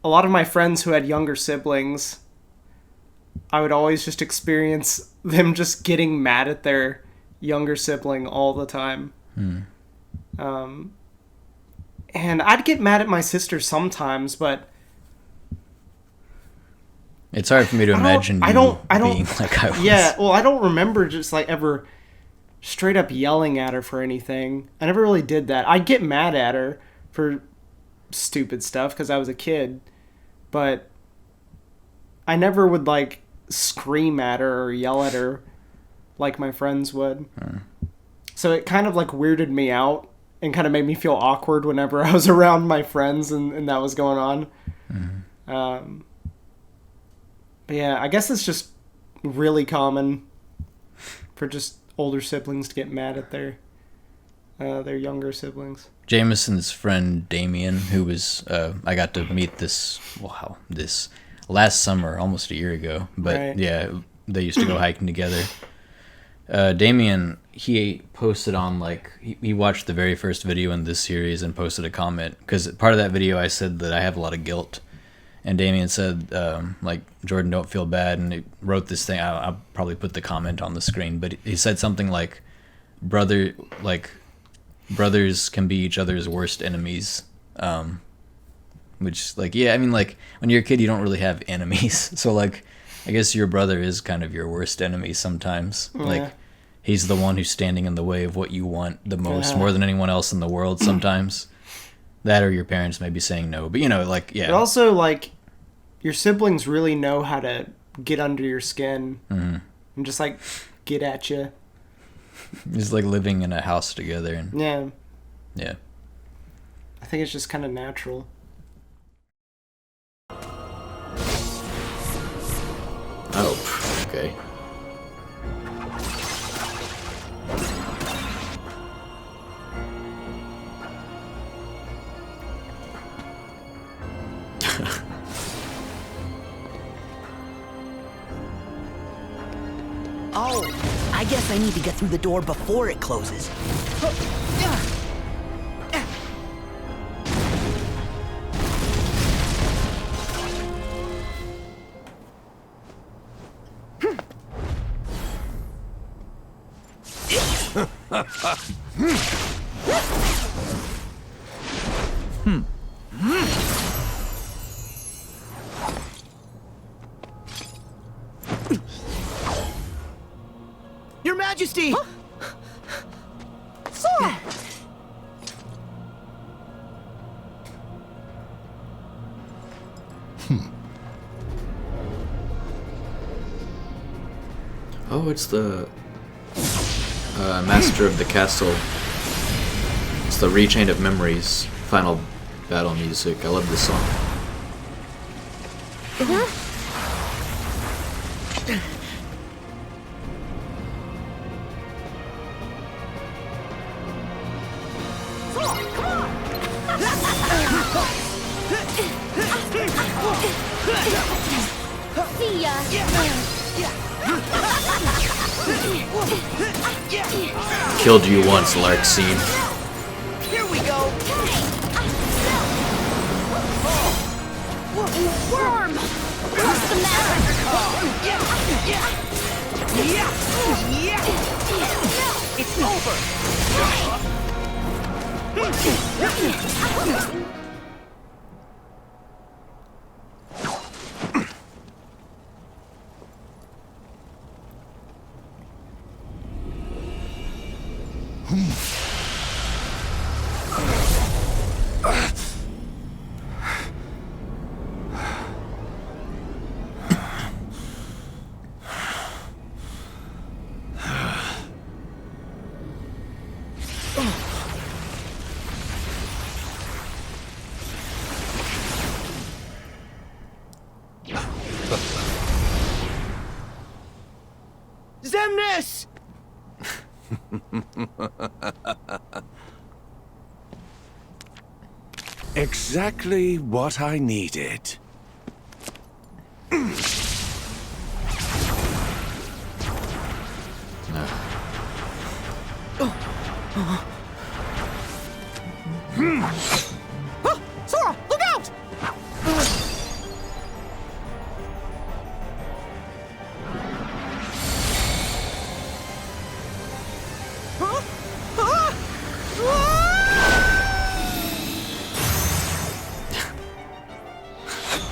a lot of my friends who had younger siblings, I would always just experience them just getting mad at their younger sibling all the time. And I'd get mad at my sister sometimes, but it's hard for me to imagine being like I was. Yeah, well, I don't remember just like ever straight up yelling at her for anything. I never really did that. I'd get mad at her for stupid stuff because I was a kid, but I never would like scream at her or yell at her like my friends would. So it kind of like weirded me out and kind of made me feel awkward whenever I was around my friends and that was going on. But yeah, I guess it's just really common for just older siblings to get mad at their younger siblings. Jamison's friend Damien, who was I got to meet this last summer, almost a year ago. But right. Yeah, they used to go hiking together. Damien, he posted on he watched the very first video in this series and posted a comment because part of that video I said that I have a lot of guilt, and Damien said Jordan, don't feel bad, and he wrote this thing. I'll probably put the comment on the screen, but he said something like brothers can be each other's worst enemies, which when you're a kid you don't really have enemies, so I guess your brother is kind of your worst enemy sometimes. Yeah. He's the one who's standing in the way of what you want the most, more than anyone else in the world sometimes. That or your parents may be saying no, but yeah. But also, your siblings really know how to get under your skin and just, get at you. It's like living in a house together. And yeah. Yeah. I think it's just kind of natural. Oh, okay. Oh, I guess I need to get through the door before it closes. Your Majesty! Huh? Sora! Oh, it's the Master of the Castle. It's the Rechain of Memories final battle music. I love this song. See ya. Killed you once, Larkseen. Here we go. Worm! What's the matter? It's over. Zemnis! Exactly what I needed. Sora, look out!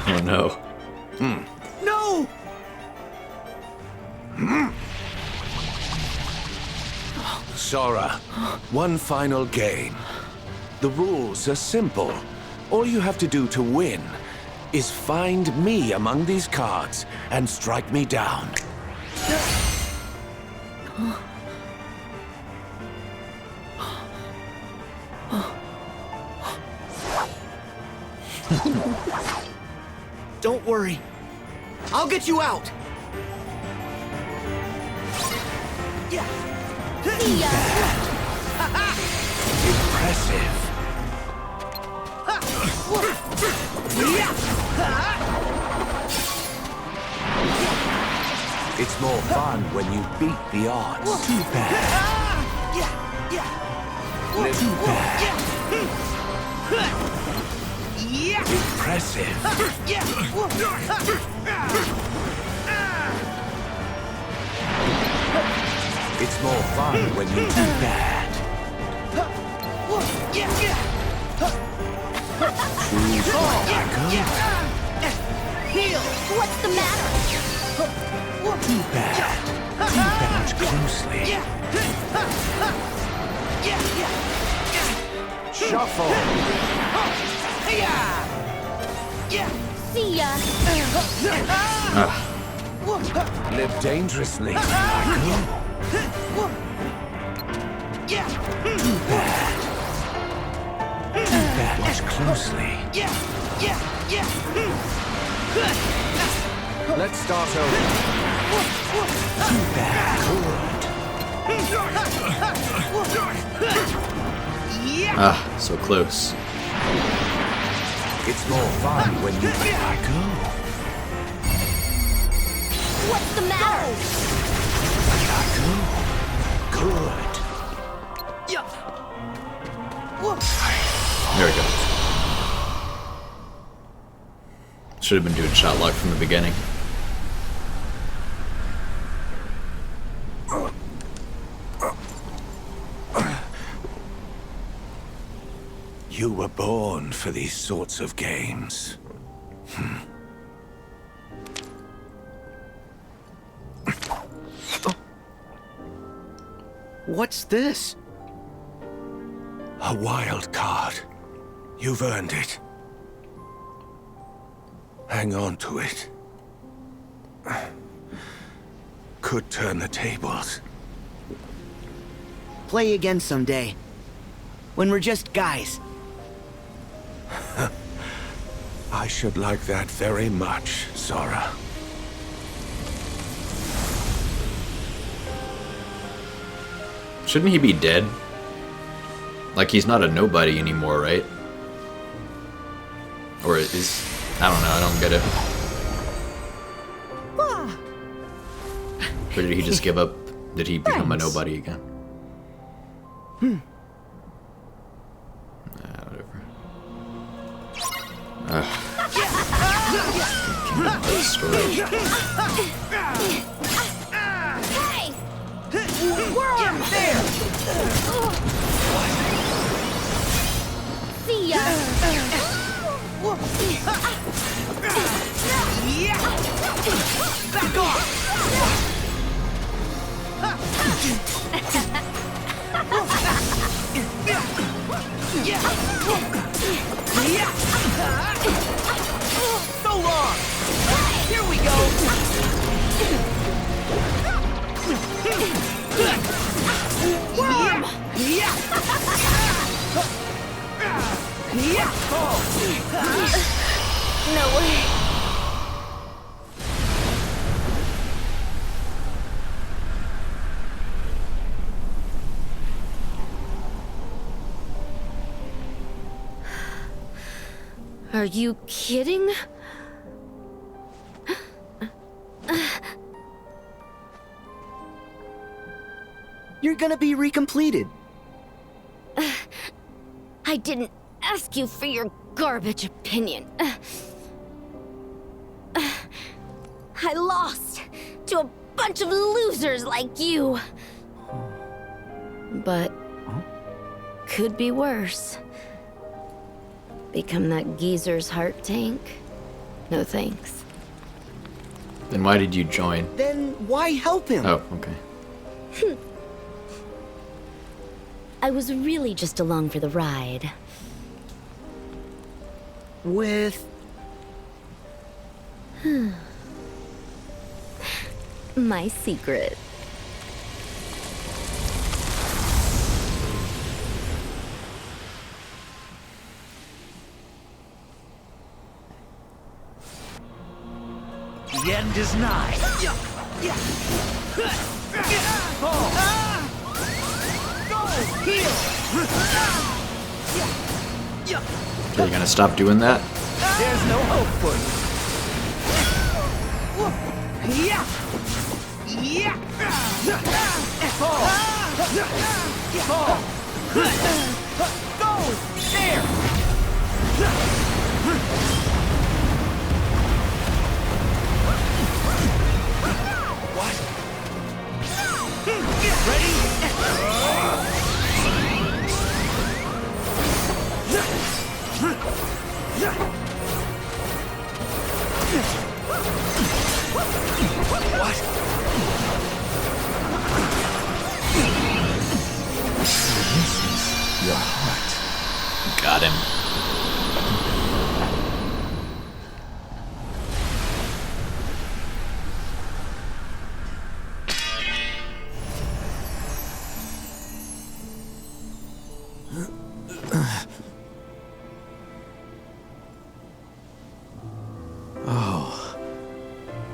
Oh no. No! Sora, one final game. The rules are simple. All you have to do to win is find me among these cards and strike me down. Don't worry. I'll get you out. See ya! Impressive. It's more fun when you beat the odds. Too bad. Too bad. Impressive. It's more fun when you do bad. Choose What's the matter? too bad. Too bad closely. Shuffle. See ya! Live dangerously. Too bad. Too bad. Watch closely. Let's start over. Too bad. Ah, so close. It's more fun when you I go. What's the matter? I go. Good. There we go. Should have been doing shot lock from the beginning. You were born for these sorts of games. What's this? A wild card. You've earned it. Hang on to it. Could turn the tables. Play again someday. When we're just guys. I should like that very much, Sora. Shouldn't he be dead? Like, he's not a nobody anymore, right? Or is... I don't know, I don't get it. Or did he just give up? Did he become a nobody again? Whatever. Story. Hey! Worm! There! See ya! Back off! So long! Here we go! Worm! No way. Are you kidding? You're gonna be recompleted. I didn't ask you for your garbage opinion. I lost to a bunch of losers like you. But could be worse. Become that geezer's heart tank, No thanks. Then why did you join? Then why help him? Oh, okay. I was really just along for the ride. With... My secret. The end is nigh. Are you gonna stop doing that? There's no hope for you. Go! There! What? What? Your heart. Got him.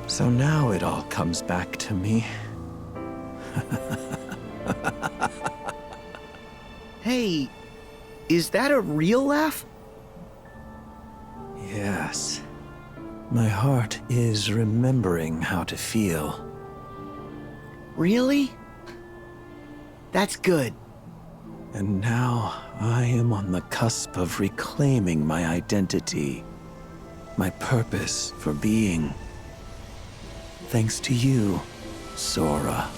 So now it all comes back to me. Hey, is that a real laugh? Yes. My heart is remembering how to feel. Really? That's good. And now I am on the cusp of reclaiming my identity, my purpose for being. Thanks to you, Sora.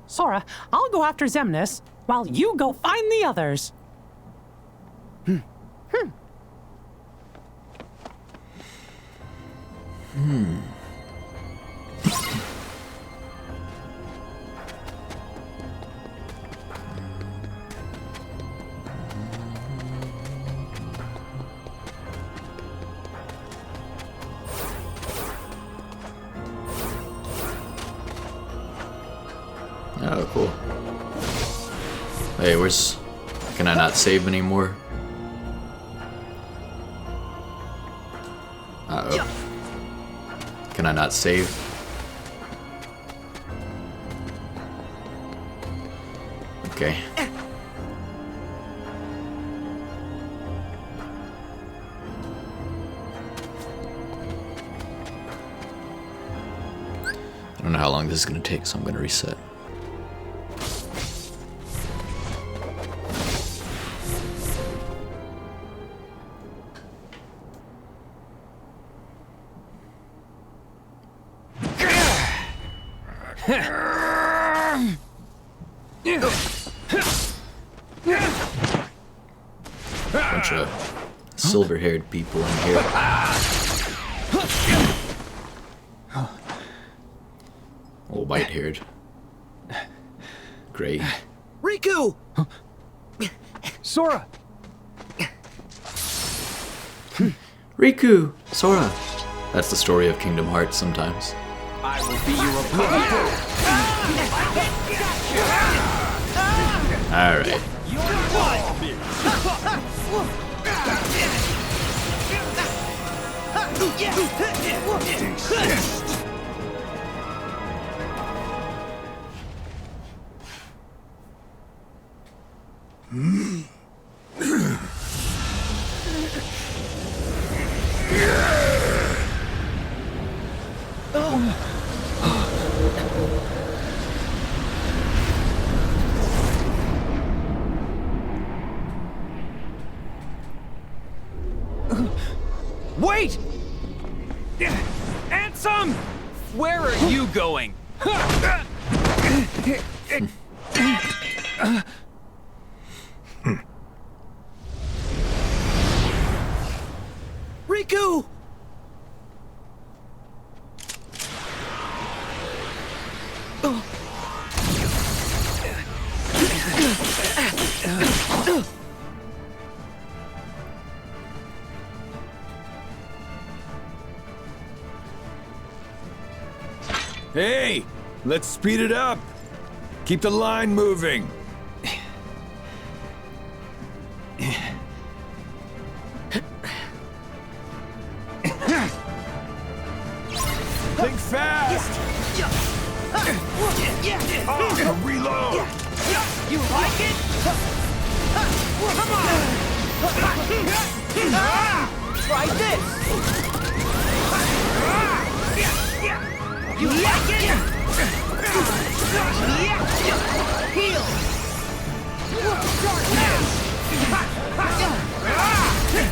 Sora, I'll go after Xemnas, while you go find the others. Oh, cool. Hey, where's... Can I not save anymore? Uh-oh. Can I not save? Okay. I don't know how long this is going to take, so I'm going to reset. Bunch of silver-haired people in here. All white-haired. Gray. Riku! Sora! Riku! Sora! That's the story of Kingdom Hearts sometimes. I will be your opponent! Alright. Wait! Ansem! Where are you going? Riku! Hey, let's speed it up. Keep the line moving. Think fast. Reload. You like it? Come on! Try this! You like it? Heal!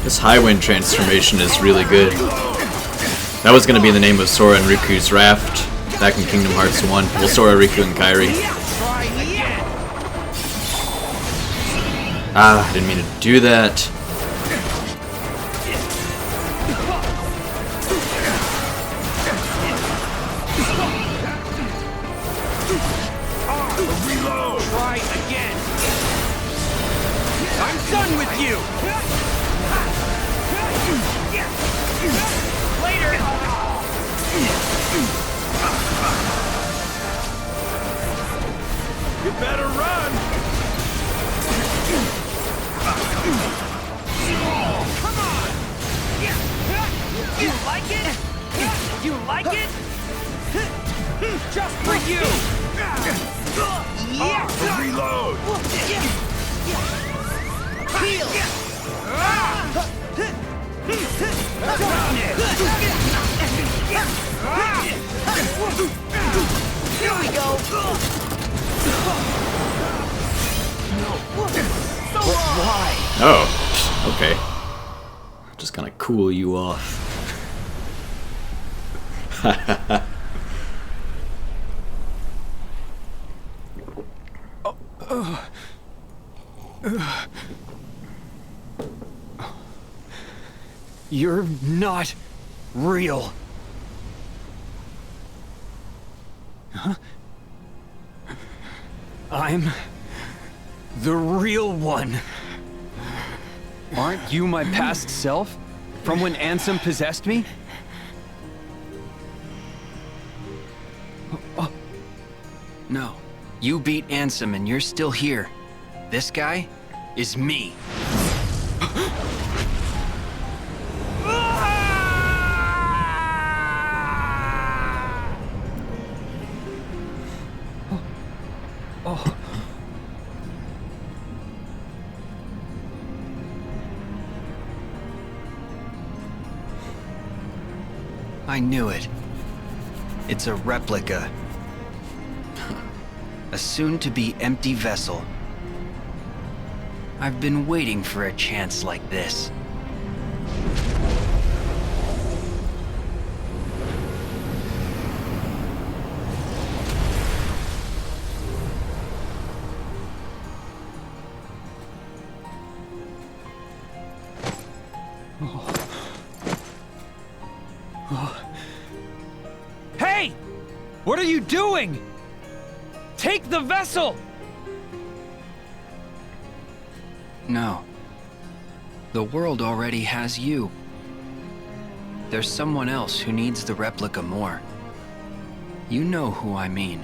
This high wind transformation is really good. That was going to be the name of Sora and Riku's raft back in Kingdom Hearts 1. Well, Sora, Riku, and Kairi. Ah, I didn't mean to do that. Reload! Try again! I'm done with you! Later! You better run. Come on! You like it? You like it? Just for you! Reload. Heal! Here we go! Why? Oh, okay. Just gonna cool you off. You're not real. Huh? I'm the real one. Aren't you my past self? From when Ansem possessed me? No. You beat Ansem and you're still here. This guy is me. I knew it. It's a replica. A soon-to-be empty vessel. I've been waiting for a chance like this. Hey! What are you doing? Take the vessel! No. The world already has you. There's someone else who needs the replica more. You know who I mean.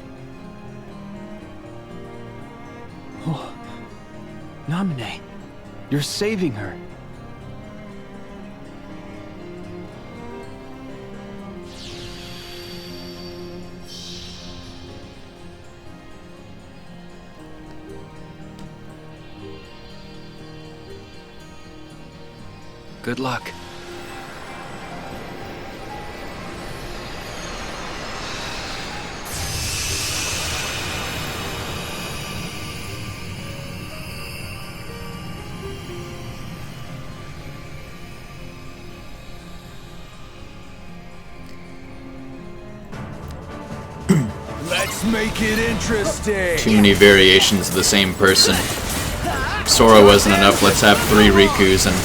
Oh. Namine, you're saving her. Good luck. Let's make it interesting. Too many variations of the same person. Sora wasn't enough, let's have 3 Rikus, and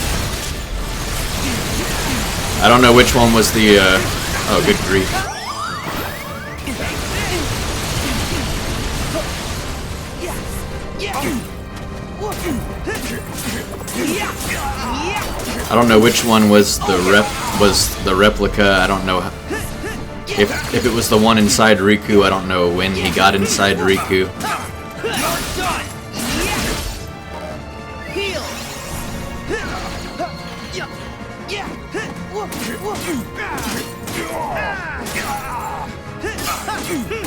I don't know which one was the, oh, good grief. I don't know which one was the replica. I don't know if it was the one inside Riku. I don't know when he got inside Riku.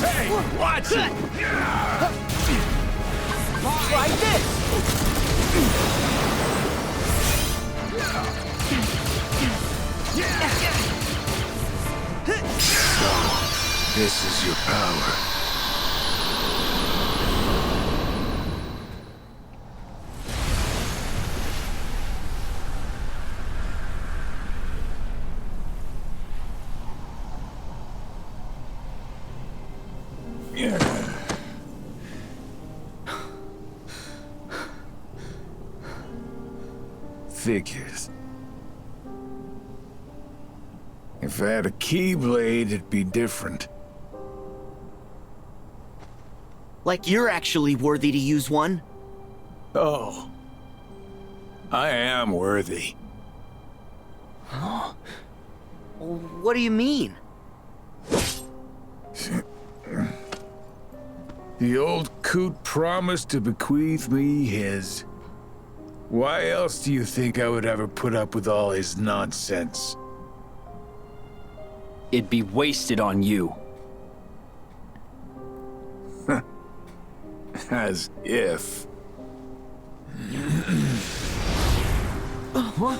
Hey, watch it! Try this! This is your power. Figures. If I had a Keyblade, it'd be different. Like you're actually worthy to use one. Oh. I am worthy. What do you mean? The old coot promised to bequeath me his. Why else do you think I would ever put up with all his nonsense? It'd be wasted on you. As if. What?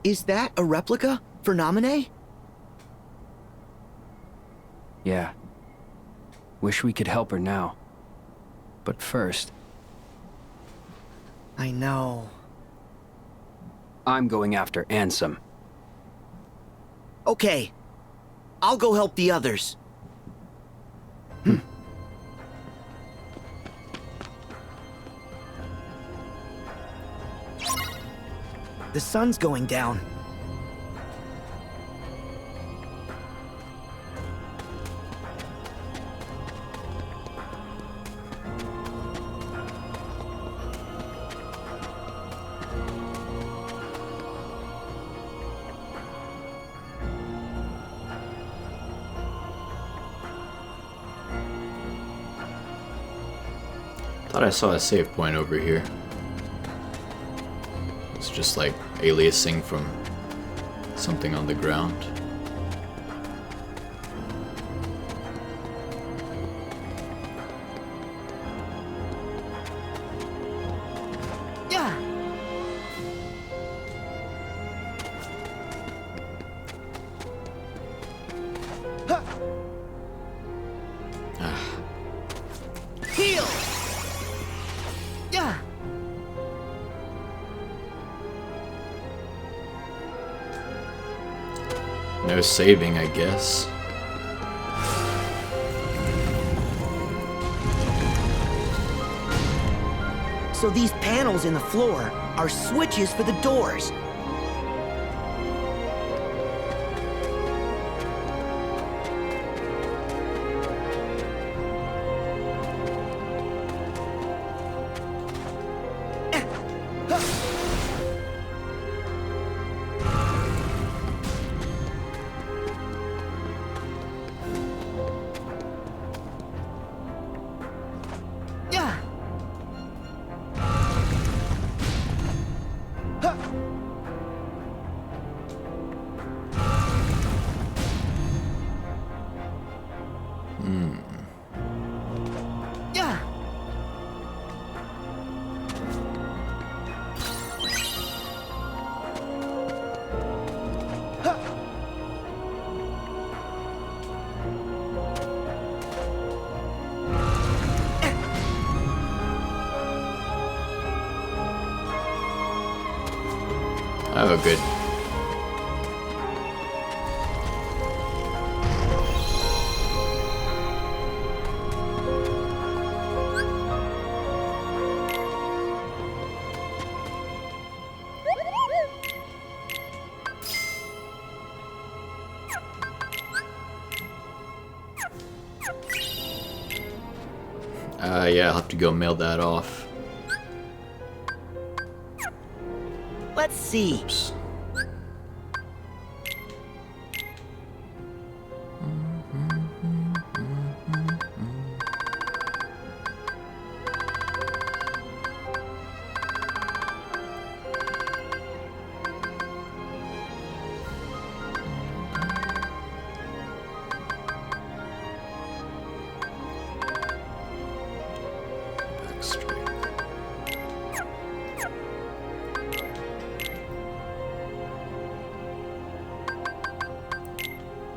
Is that a replica for Naminé? Yeah. Wish we could help her now. But first, I know. I'm going after Ansem. Okay. I'll go help the others. The sun's going down. Thought I saw a save point over here. It's just like aliasing from something on the ground. Yeah. Heal. Yeah. No saving, I guess. So these panels in the floor are switches for the doors. Oh, good. Yeah, I'll have to go mail that off. Let's see. Oops.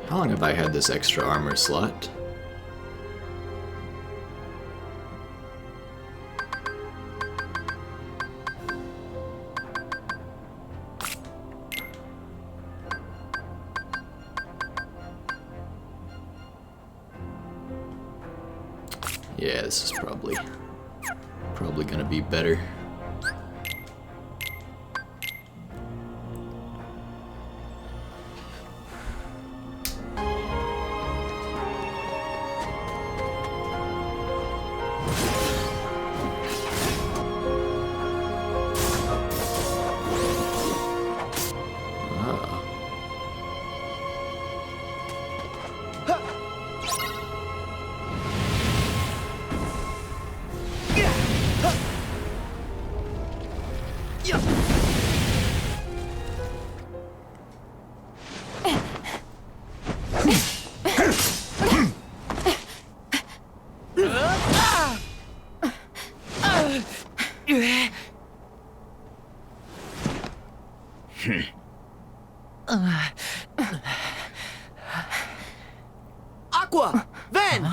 How long have I had this extra armor slot? Yeah, this is probably gonna be better. Aqua! Ven!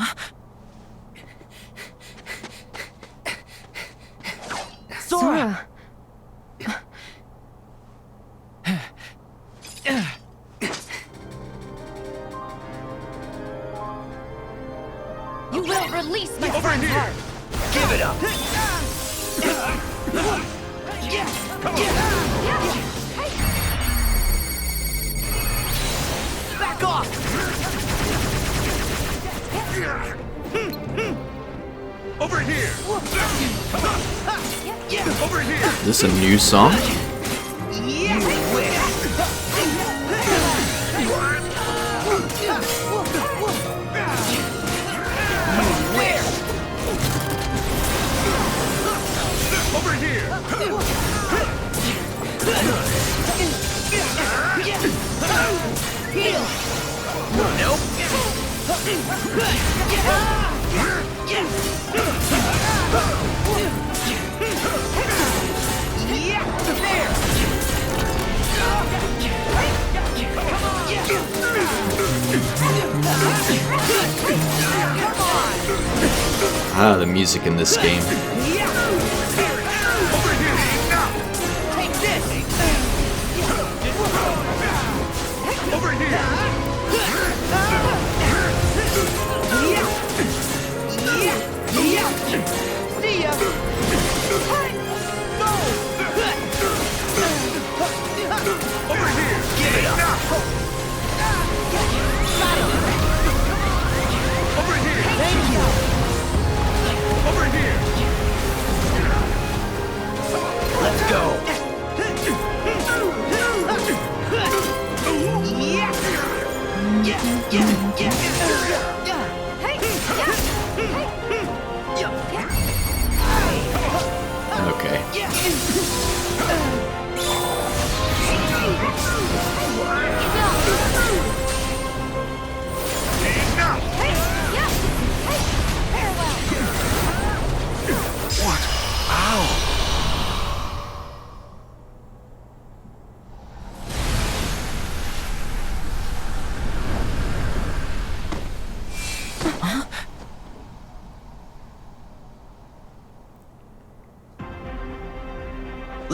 Sora! You will release my Over friend's here. heart. Give it up! Back off! Over here! Over here! Is this a new song? You wish! Over here! Heal! Nope! Ah, the music in this game. Take this! Over here! See ya! Go! Over here! Give it up! Over here! Thank you! Over here! Let's go! Okay.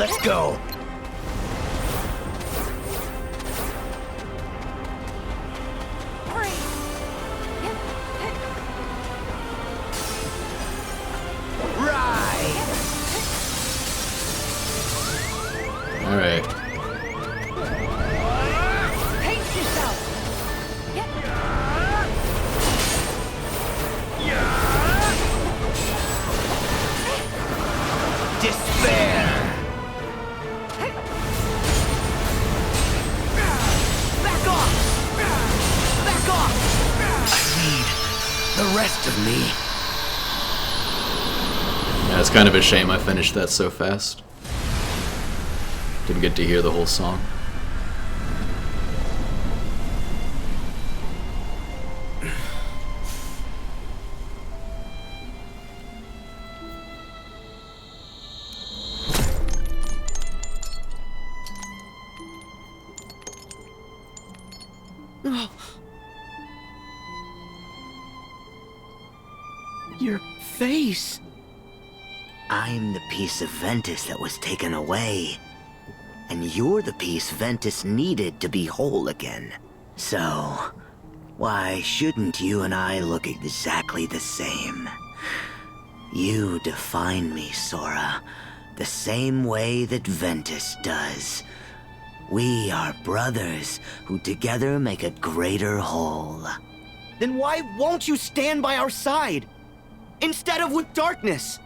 Let's go. All right. Pace yourself. Despair. Back off. Back off. I need the rest of me. Yeah, it's kind of a shame I finished that so fast. Didn't get to hear the whole song. Your face. I'm the piece of Ventus that was taken away. And you're the piece Ventus needed to be whole again. So, why shouldn't you and I look exactly the same? You define me, Sora, the same way that Ventus does. We are brothers who together make a greater whole. Then why won't you stand by our side? Instead of with darkness?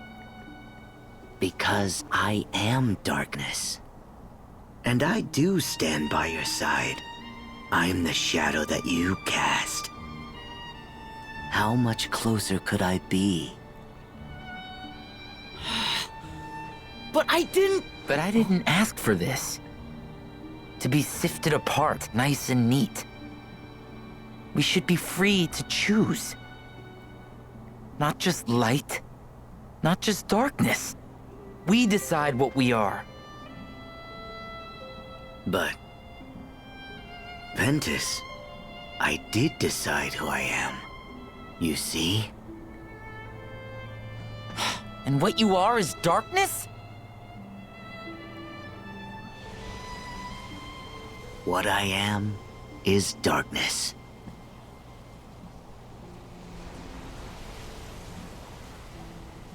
Because I am darkness. And I do stand by your side. I'm the shadow that you cast. How much closer could I be? But I didn't ask for this. To be sifted apart, nice and neat. We should be free to choose. Not just light, not just darkness. We decide what we are. But, Ventus, I did decide who I am. You see? And what you are is darkness? What I am is darkness.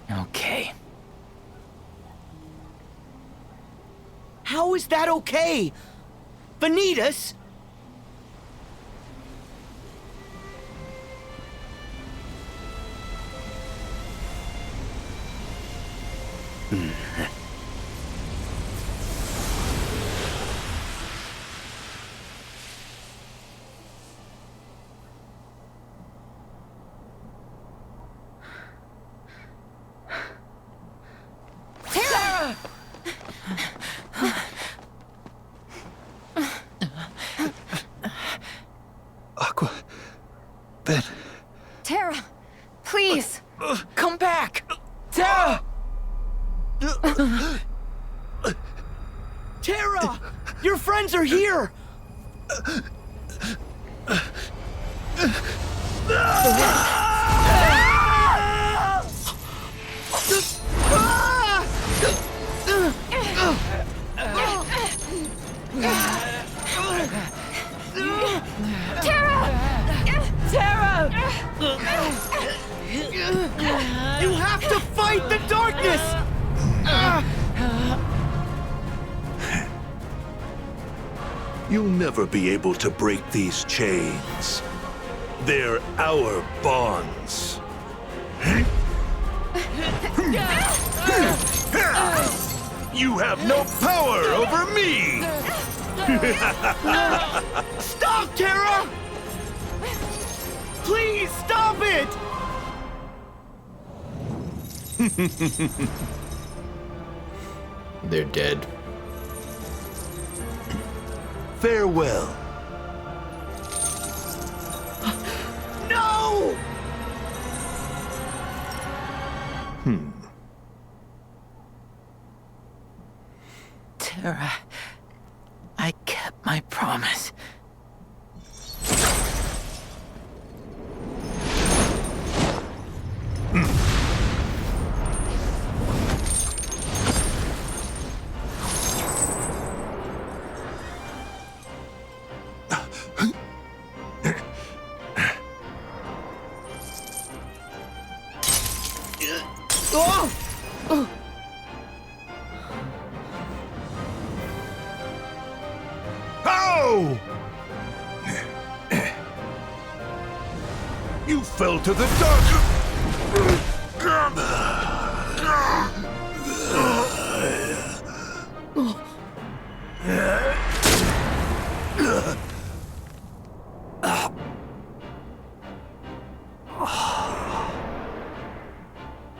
Okay. How is that okay? Ventus? Terra! Aqua. Ben. Terra, please. Come back! Terra! Terra! Your friends are here! Terra! You have to fight the darkness! You'll never be able to break these chains. They're our bonds. You have no power over me! Stop, Terra! Please stop it! They're dead. Farewell. No! Terra, I kept my promise. Oh! You fell to the dark.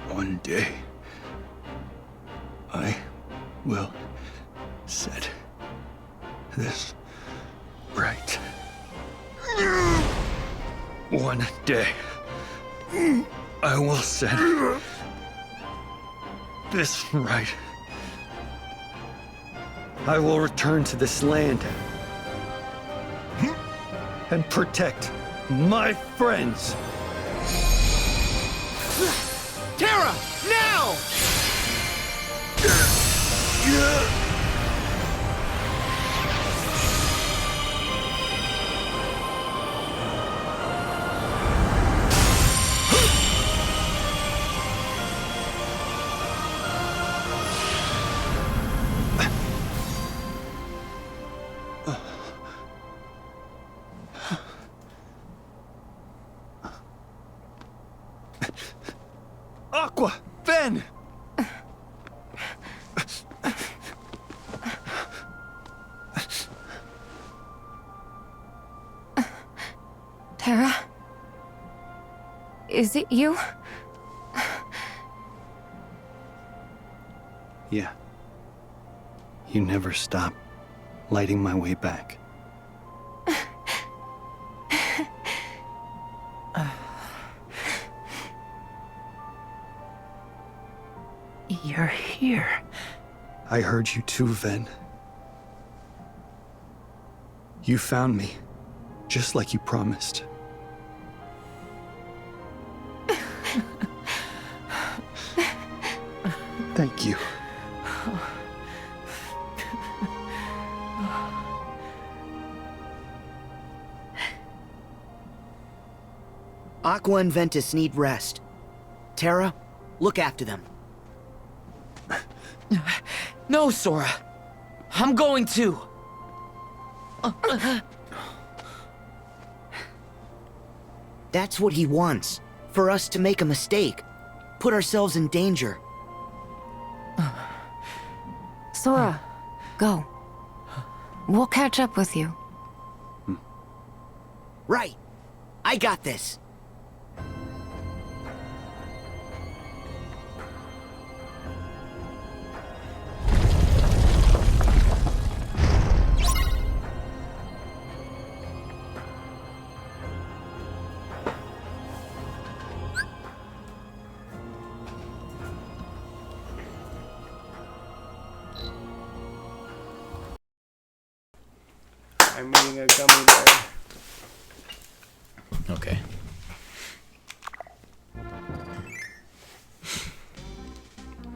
One day, I will set this right. One day, I will set this right. I will return to this land and protect my friends. Terra, now! Aqua! Ben! Terra? Is it you? Yeah. You never stop lighting my way back. You're here. I heard you too, Ven. You found me, just like you promised. Thank you. Aqua and Ventus need rest. Terra, look after them. No, Sora. I'm going to. That's what he wants. For us to make a mistake. Put ourselves in danger. Sora, go. We'll catch up with you. Right. I got this. I'm eating a gummy bear. Okay.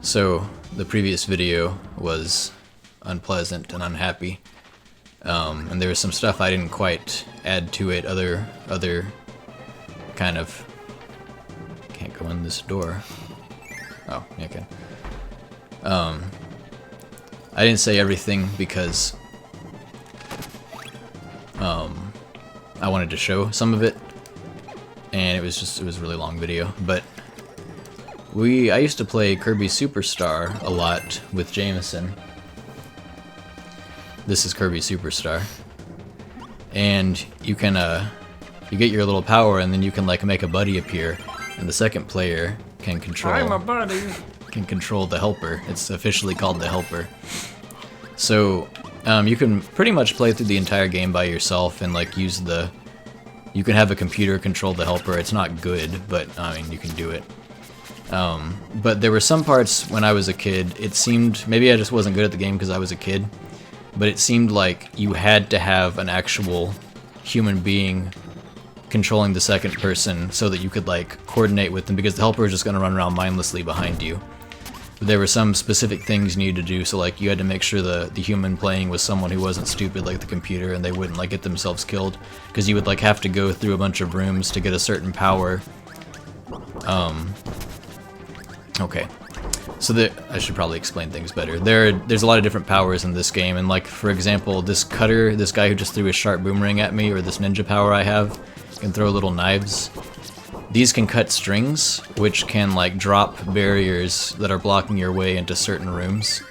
So, the previous video was unpleasant and unhappy. And there was some stuff I didn't quite add to it, other kind of... Can't go in this door. Oh, yeah, I can. I didn't say everything because I wanted to show some of it, and it was a really long video, but I used to play Kirby Super Star a lot with Jamison. This is Kirby Super Star. And you can you get your little power, and then you can like make a buddy appear, and the second player can control I'm a buddy. Can control the helper. It's officially called the helper. So you can pretty much play through the entire game by yourself and like use the... You can have a computer control the helper. It's not good, but I mean, you can do it. But there were some parts when I was a kid, it seemed... Maybe I just wasn't good at the game because I was a kid, but it seemed like you had to have an actual human being controlling the second person so that you could like coordinate with them, because the helper is just going to run around mindlessly behind you. There were some specific things you needed to do, so like you had to make sure the human playing was someone who wasn't stupid like the computer, and they wouldn't like get themselves killed, because you would like have to go through a bunch of rooms to get a certain power. Okay, so I should probably explain things better. There's a lot of different powers in this game, and like for example, this cutter, this guy who just threw a sharp boomerang at me, or this ninja power I have, can throw little knives. These can cut strings, which can like drop barriers that are blocking your way into certain rooms.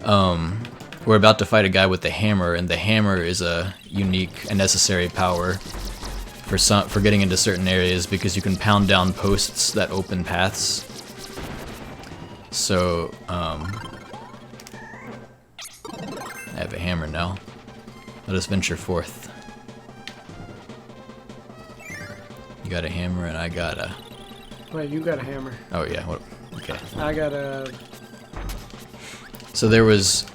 We're about to fight a guy with the hammer, and the hammer is a unique and necessary power for getting into certain areas, because you can pound down posts that open paths. So, I have a hammer now. Let us venture forth. You got a hammer and I got a... Wait, you got a hammer. Oh yeah, what? Okay. I got a... So there was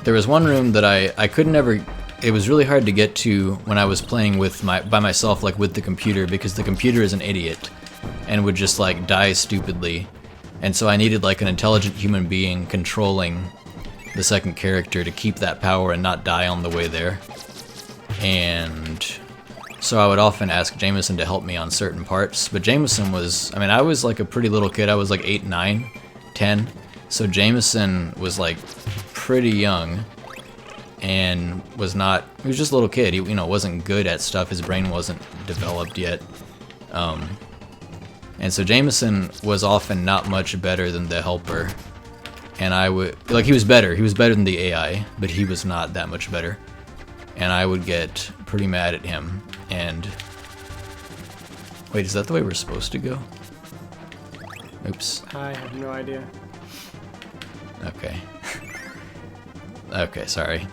one room that I couldn't ever... It was really hard to get to when I was playing with by myself, like with the computer, because the computer is an idiot and would just like die stupidly. And so I needed like an intelligent human being controlling the second character to keep that power and not die on the way there. And so I would often ask Jamison to help me on certain parts, but Jamison was, I mean, I was like a pretty little kid. I was like 8, 9, 10. So Jamison was like pretty young and was not, he was just a little kid. He, you know, wasn't good at stuff. His brain wasn't developed yet. And so Jamison was often not much better than the helper. And I would, like, he was better than the AI, but he was not that much better. And I would get pretty mad at him. And wait, is that the way we're supposed to go? Oops. I have no idea. Okay. Okay, sorry.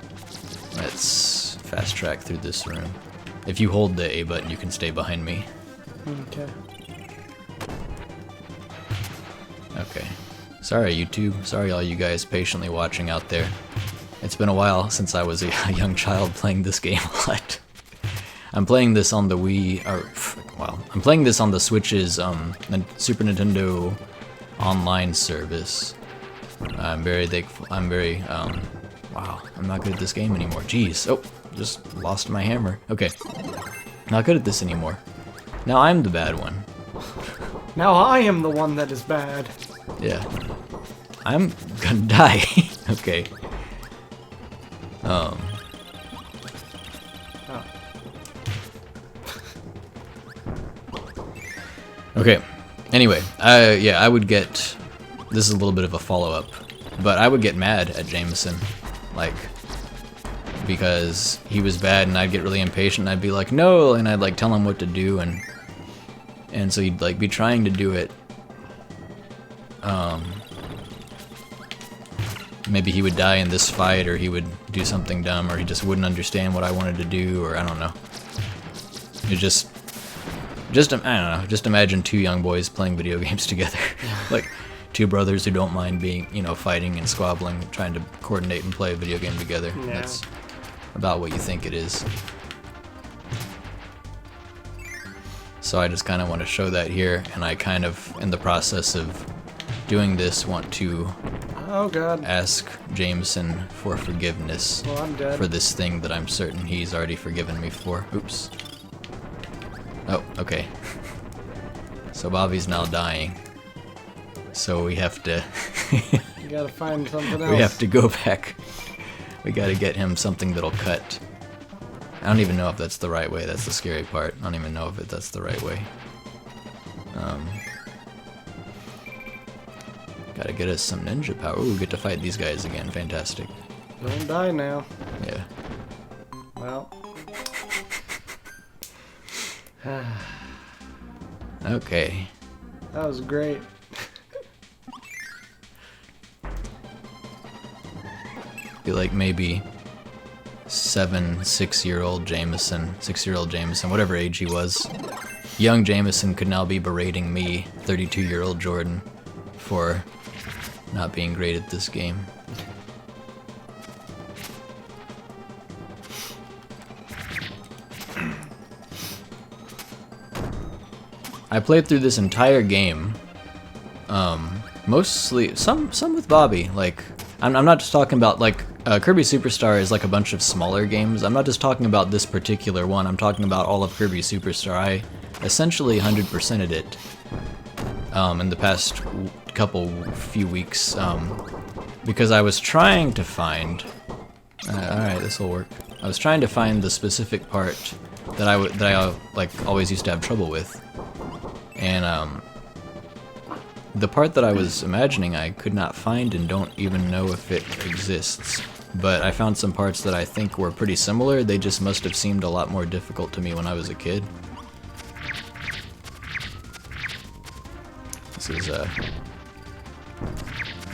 Let's fast track through this room. If you hold the A button, you can stay behind me. Okay. Okay. Sorry, YouTube. Sorry, all you guys patiently watching out there. It's been a while since I was a young child playing this game a lot. I'm playing this on the Wii, I'm playing this on the Switch's Super Nintendo online service. I'm very thankful. Wow, I'm not good at this game anymore. Jeez. Oh, just lost my hammer. Okay. Not good at this anymore. Now I'm the bad one. Now I am the one that is bad. Yeah. I'm gonna die. Okay. Oh. Okay. Anyway, yeah, I would get... This is a little bit of a follow-up. But I would get mad at Jamison. Like, because he was bad and I'd get really impatient and I'd be like, no! And I'd like tell him what to do, and so he'd like be trying to do it. Maybe he would die in this fight, or he would do something dumb, or he just wouldn't understand what I wanted to do, or I don't know. It just I don't know, just imagine two young boys playing video games together. Like, two brothers who don't mind being, you know, fighting and squabbling, trying to coordinate and play a video game together. Yeah. That's about what you think it is. So I just kind of want to show that here, and I kind of, in the process of doing this, want to ask Jamison for forgiveness for this thing that I'm certain he's already forgiven me for. Oops. Oh, okay. So Bobby's now dying. So we have to... You gotta find something else. We have to go back. We gotta get him something that'll cut. I don't even know if that's the right way. That's the scary part. I don't even know if that's the right way. Gotta get us some ninja power. Ooh, we get to fight these guys again. Fantastic. Don't die now. Yeah. Well. Okay. That was great. Be like maybe 6-year-old Jamison, whatever age he was. Young Jamison could now be berating me, 32-year-old Jordan, for not being great at this game. I played through this entire game Mostly, some with Bobby. Like, I'm not just talking about, like, Kirby Super Star is like a bunch of smaller games. I'm not just talking about this particular one. I'm talking about all of Kirby Super Star. I essentially 100%ed it in the past few weeks because I was trying to find. Alright, this will work. I was trying to find the specific part that I like always used to have trouble with, and the part that I was imagining I could not find and don't even know if it exists. But I found some parts that I think were pretty similar. They just must have seemed a lot more difficult to me when I was a kid. This is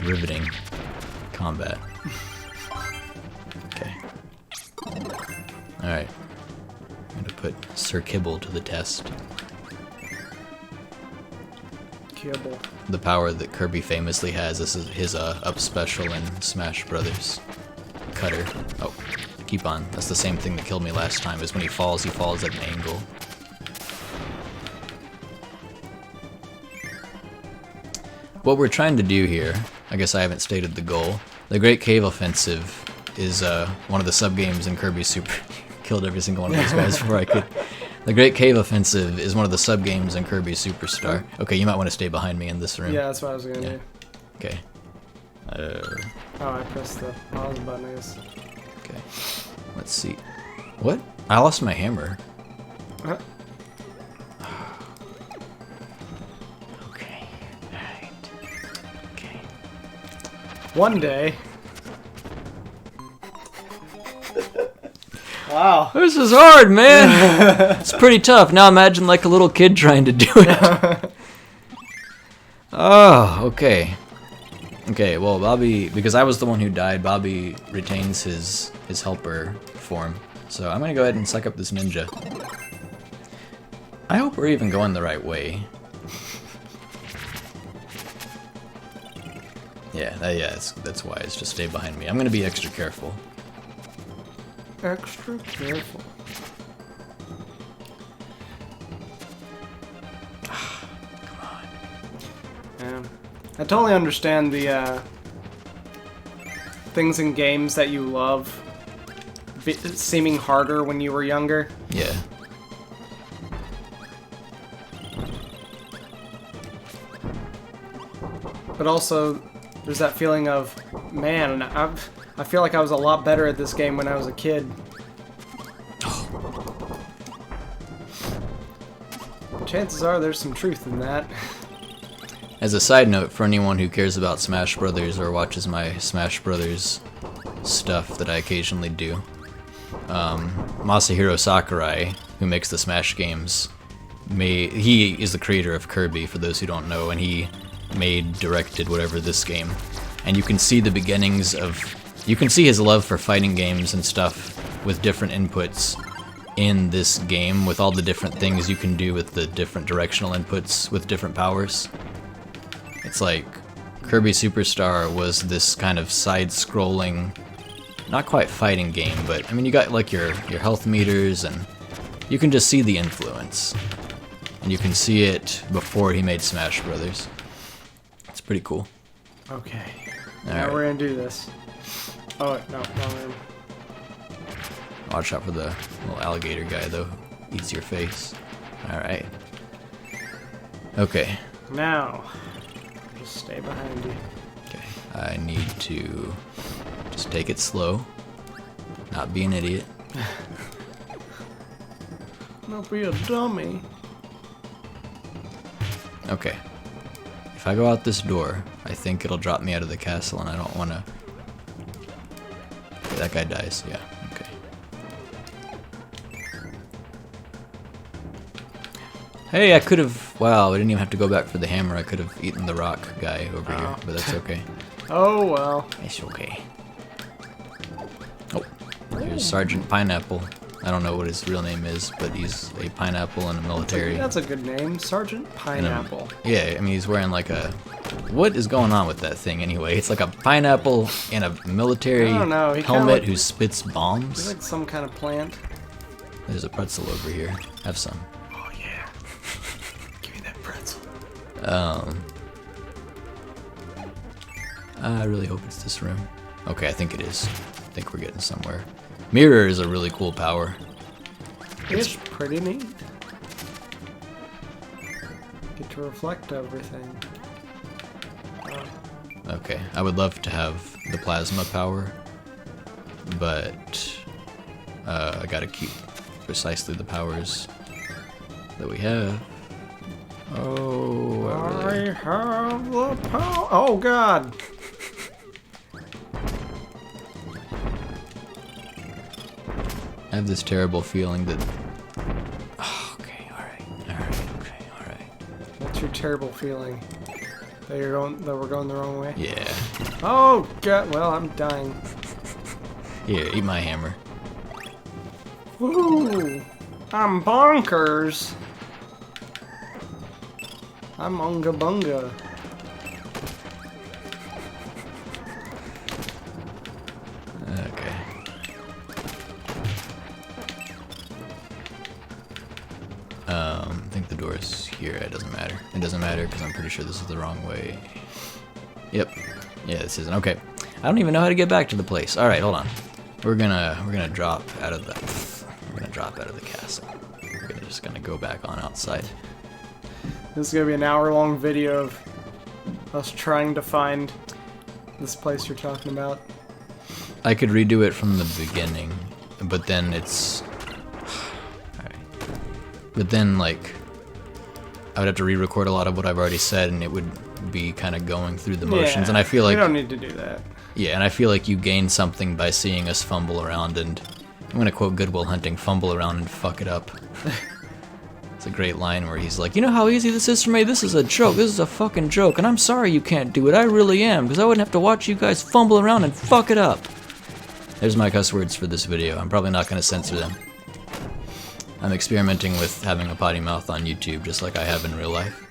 riveting combat. Okay. Alright. I'm gonna put Sir Kibble to the test. Kibble. The power that Kirby famously has. This is his up special in Smash Brothers. Cutter. Oh, keep on. That's the same thing that killed me last time, is when he falls at an angle. What we're trying to do here, I guess I haven't stated the goal. The Great Cave Offensive is one of the sub-games in Kirby Super... Killed every single one of these guys before I could. The Great Cave Offensive is one of the sub-games in Kirby Super Star. Okay, you might want to stay behind me in this room. Yeah, that's what I was gonna do. Okay. Oh, I pressed the pause button, I guess. Okay. Let's see. What? I lost my hammer. Huh? Okay. Alright. Okay. One day. Wow. This is hard, man! It's pretty tough. Now imagine like a little kid trying to do it. Oh, okay. Okay, well, Bobby, because I was the one who died, Bobby retains his helper form. So I'm gonna go ahead and suck up this ninja. I hope we're even going the right way. Yeah, that's wise. Just stay behind me. I'm gonna be extra careful. Extra careful. Come on. Yeah. I totally understand the things in games that you love seeming harder when you were younger. Yeah. But also, there's that feeling of, man, I feel like I was a lot better at this game when I was a kid. Chances are there's some truth in that. As a side note, for anyone who cares about Smash Brothers or watches my Smash Brothers stuff that I occasionally do, Masahiro Sakurai, who makes the Smash games, he is the creator of Kirby, for those who don't know, and he directed whatever this game. And you can see the beginnings of... You can see his love for fighting games and stuff with different inputs in this game, with all the different things you can do with the different directional inputs with different powers. It's like Kirby Super Star was this kind of side-scrolling, not quite fighting game, but I mean you got like your health meters, and you can just see the influence. And you can see it before he made Smash Brothers. It's pretty cool. Okay. All Now right. we're gonna do this. Oh, no, wrong room. Watch out for the little alligator guy, though. Eats your face. Alright. Okay. Now, just stay behind you. Okay. I need to just take it slow. Not be an idiot. Don't be a dummy. Okay. If I go out this door, I think it'll drop me out of the castle, and I don't want to... Okay, that guy dies. Yeah. Okay. Hey, I could have... Wow, I didn't even have to go back for the hammer. I could have eaten the rock guy over here, but that's okay. Oh, well. It's okay. Oh, here's Sergeant Pineapple. I don't know what his real name is, but he's a pineapple in a military. That's a good name, Sergeant Pineapple. Yeah, I mean, he's wearing like a... What is going on with that thing anyway? It's like a pineapple in a military I don't know. helmet who spits bombs. He's like some kind of plant. There's a pretzel over here. Have some. Oh, yeah. Give me that pretzel. I really hope it's this room. Okay, I think it is. I think we're getting somewhere. Mirror is a really cool power. It's pretty neat. Get to reflect everything. Okay, I would love to have the plasma power, but I gotta keep precisely the powers that we have. Oh, I have the power. Oh God! I have this terrible feeling that. Oh, okay, all right. What's your terrible feeling? That we're going the wrong way? Yeah. Oh God! Well, I'm dying. Here, eat my hammer. Ooh, I'm bonkers. I'm unga bunga. Okay. I think the door's here. It doesn't matter. It doesn't matter because I'm pretty sure this is the wrong way. Yep. Yeah, this isn't. Okay. I don't even know how to get back to the place. All right, hold on. We're gonna drop out of the. We're gonna drop out of the castle. We're just gonna go back on outside. This is gonna be an hour-long video of us trying to find this place you're talking about. I could redo it from the beginning, but then it's. Alright. But then, like, I would have to re-record a lot of what I've already said, and it would be kind of going through the motions. And I feel like we don't need to do that. Yeah, and I feel like you gain something by seeing us fumble around and. I'm gonna quote Good Will Hunting: fumble around and fuck it up. It's a great line where he's like, you know how easy this is for me? This is a joke. This is a fucking joke. And I'm sorry you can't do it. I really am. Because I wouldn't have to watch you guys fumble around and fuck it up. There's my cuss words for this video. I'm probably not going to censor them. I'm experimenting with having a potty mouth on YouTube just like I have in real life.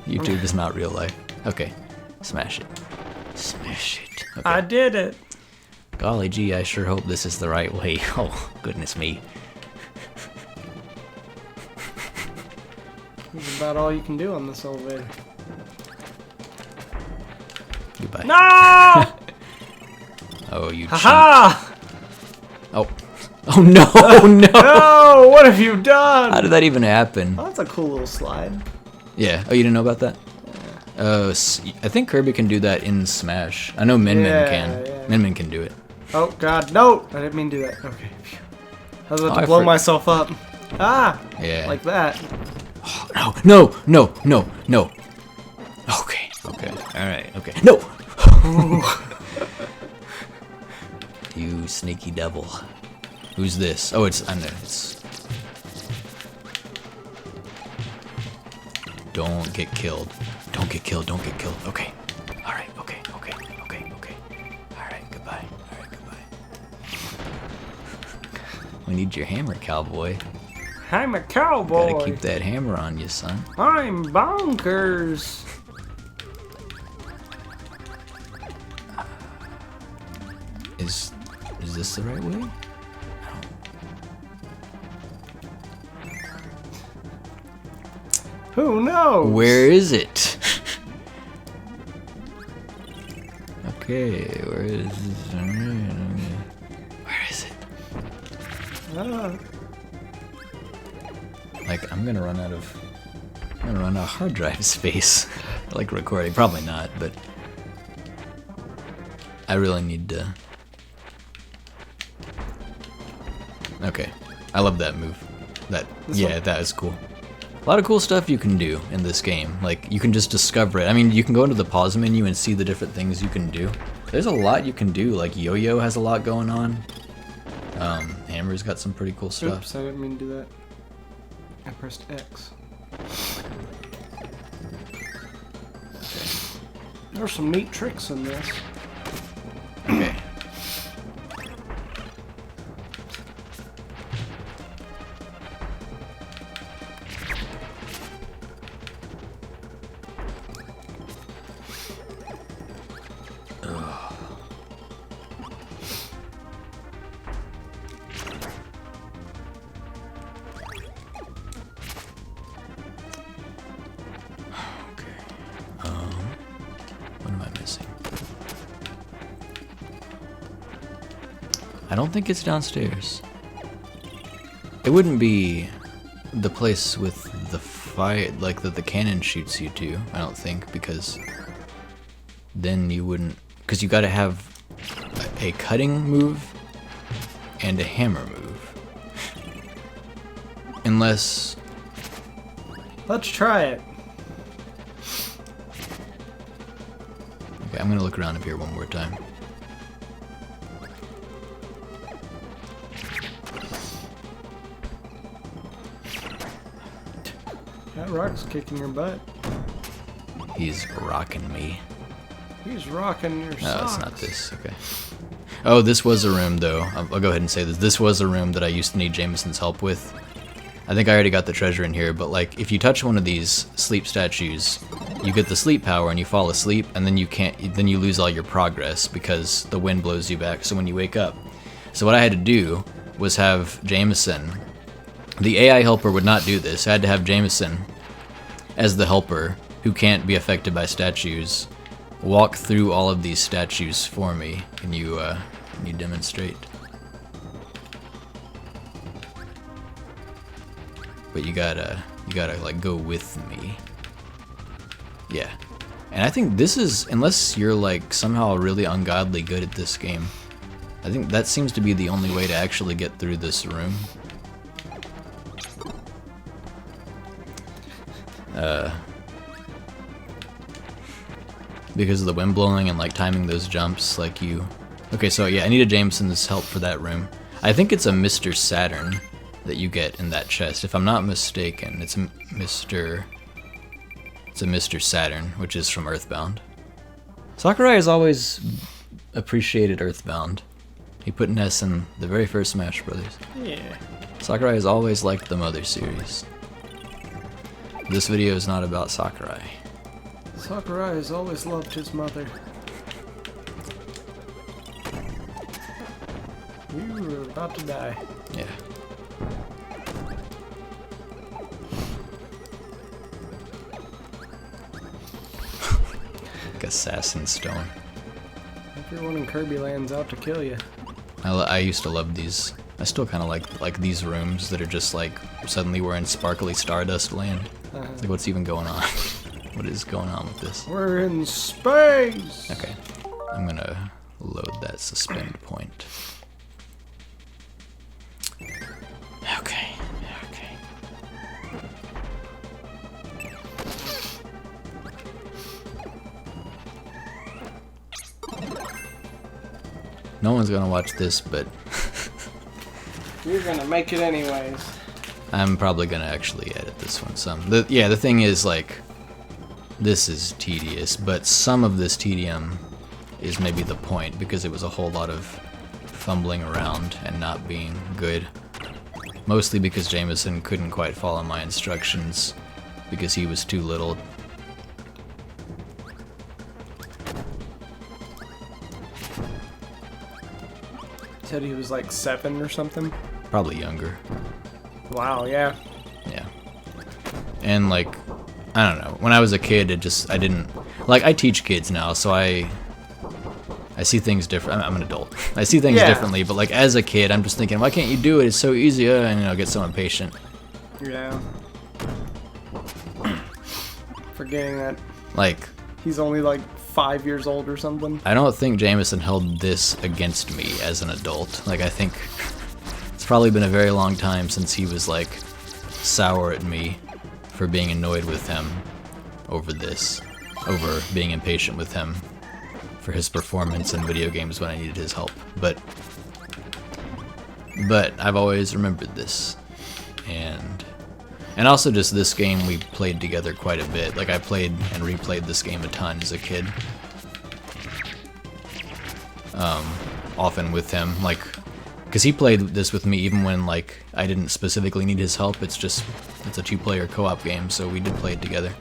YouTube is not real life. Okay. Smash it. Smash it. Okay. I did it. Golly gee, I sure hope this is the right way. Oh, goodness me. That's about all you can do on this elevator. Goodbye. No! Oh, you Ha-ha! Oh. Oh no, no! No! What have you done? How did that even happen? Oh, that's a cool little slide. Yeah. Oh, you didn't know about that? Yeah. I think Kirby can do that in Smash. I know Min Min can. Yeah. Min Min can do it. Oh God, no! I didn't mean to do that. Okay. I was about to blow myself up. Ah! Yeah. Like that. Oh, no! No! No! No! No! Okay. Okay. All right. Okay. No! You sneaky devil. Who's this? Oh, it's. I know. It's. Don't get killed. Don't get killed. Don't get killed. Okay. All right. Okay. Okay. Okay. Okay. All right. Goodbye. All right. Goodbye. We need your hammer, cowboy. I'm a cowboy. Gotta keep that hammer on you, son. I'm bonkers. Is this the right way? Who knows? Where is it? Okay, where is it? Like, I'm gonna run out of hard drive space. Like recording, probably not, but I really need to. Okay, I love that move. That is cool. A lot of cool stuff you can do in this game. Like, you can just discover it. I mean, you can go into the pause menu and see the different things you can do. There's a lot you can do. Like, Yo-Yo has a lot going on. Hammer's got some pretty cool stuff. Oops, I didn't mean to do that. I pressed X. Okay. There's some neat tricks in this. Okay. What am I missing? I don't think it's downstairs. It wouldn't be the place with the fire, like that the cannon shoots you to, I don't think, because then you wouldn't, because you gotta have a cutting move and a hammer move. Unless... Let's try it. Okay, I'm gonna look around up here one more time. That rock's kicking your butt. He's rocking me. He's rocking your No, socks. it's not this. Okay. Oh, this was a room, though. I'll go ahead and say this. This was a room that I used to need Jamison's help with. I think I already got the treasure in here, but like, if you touch one of these sleep statues, you get the sleep power and you fall asleep, and then you can't. Then you lose all your progress because the wind blows you back. So when you wake up, so what I had to do was have Jamison. The AI helper would not do this. I had to have Jamison as the helper, who can't be affected by statues, walk through all of these statues for me. Can you demonstrate? But you gotta like go with me. Yeah. And I think this is, unless you're like somehow really ungodly good at this game, I think that seems to be the only way to actually get through this room. Because of the wind blowing and like timing those jumps, like you... Okay, so yeah, I needed Jamison's help for that room. I think it's a Mr. Saturn that you get in that chest. If I'm not mistaken, it's a Mr. Saturn, which is from Earthbound. Sakurai has always appreciated Earthbound. He put Ness in the very first Smash Brothers. Yeah. Sakurai has always liked the Mother series. This video is not about Sakurai. Sakurai has always loved his mother. You were about to die. Yeah. Like Assassin Stone. Everyone in Kirby Land's out to kill you. I used to love these. I still kind of like these rooms that are just like suddenly we're in sparkly Stardust Land. It's like, what's even going on? What is going on with this? We're in space! Okay, I'm gonna load that suspend point. Okay. No one's gonna watch this, but You're gonna make it anyways. I'm probably gonna actually edit this one some. The thing is, like, this is tedious, but some of this tedium is maybe the point, because it was a whole lot of fumbling around and not being good. Mostly because Jamison couldn't quite follow my instructions because he was too little. Said he was like 7 or something? Probably younger. Wow, yeah. Yeah. And like, I don't know, when I was a kid, I didn't, like, I teach kids now, so I see things different. I'm an adult. I see things differently, but like as a kid, I'm just thinking, why can't you do it? It's so easy, and I get so impatient. Yeah. Forgetting that. Like, he's only like 5 years old or something. I don't think Jamison held this against me as an adult. Like, I think it's probably been a very long time since he was like sour at me for being annoyed with him over this, over being impatient with him for his performance in video games when I needed his help. But I've always remembered this, and also just this game we played together quite a bit. Like, I played and replayed this game a ton as a kid. Often with him, like, because he played this with me even when like I didn't specifically need his help. It's a 2-player co-op game, so we did play it together.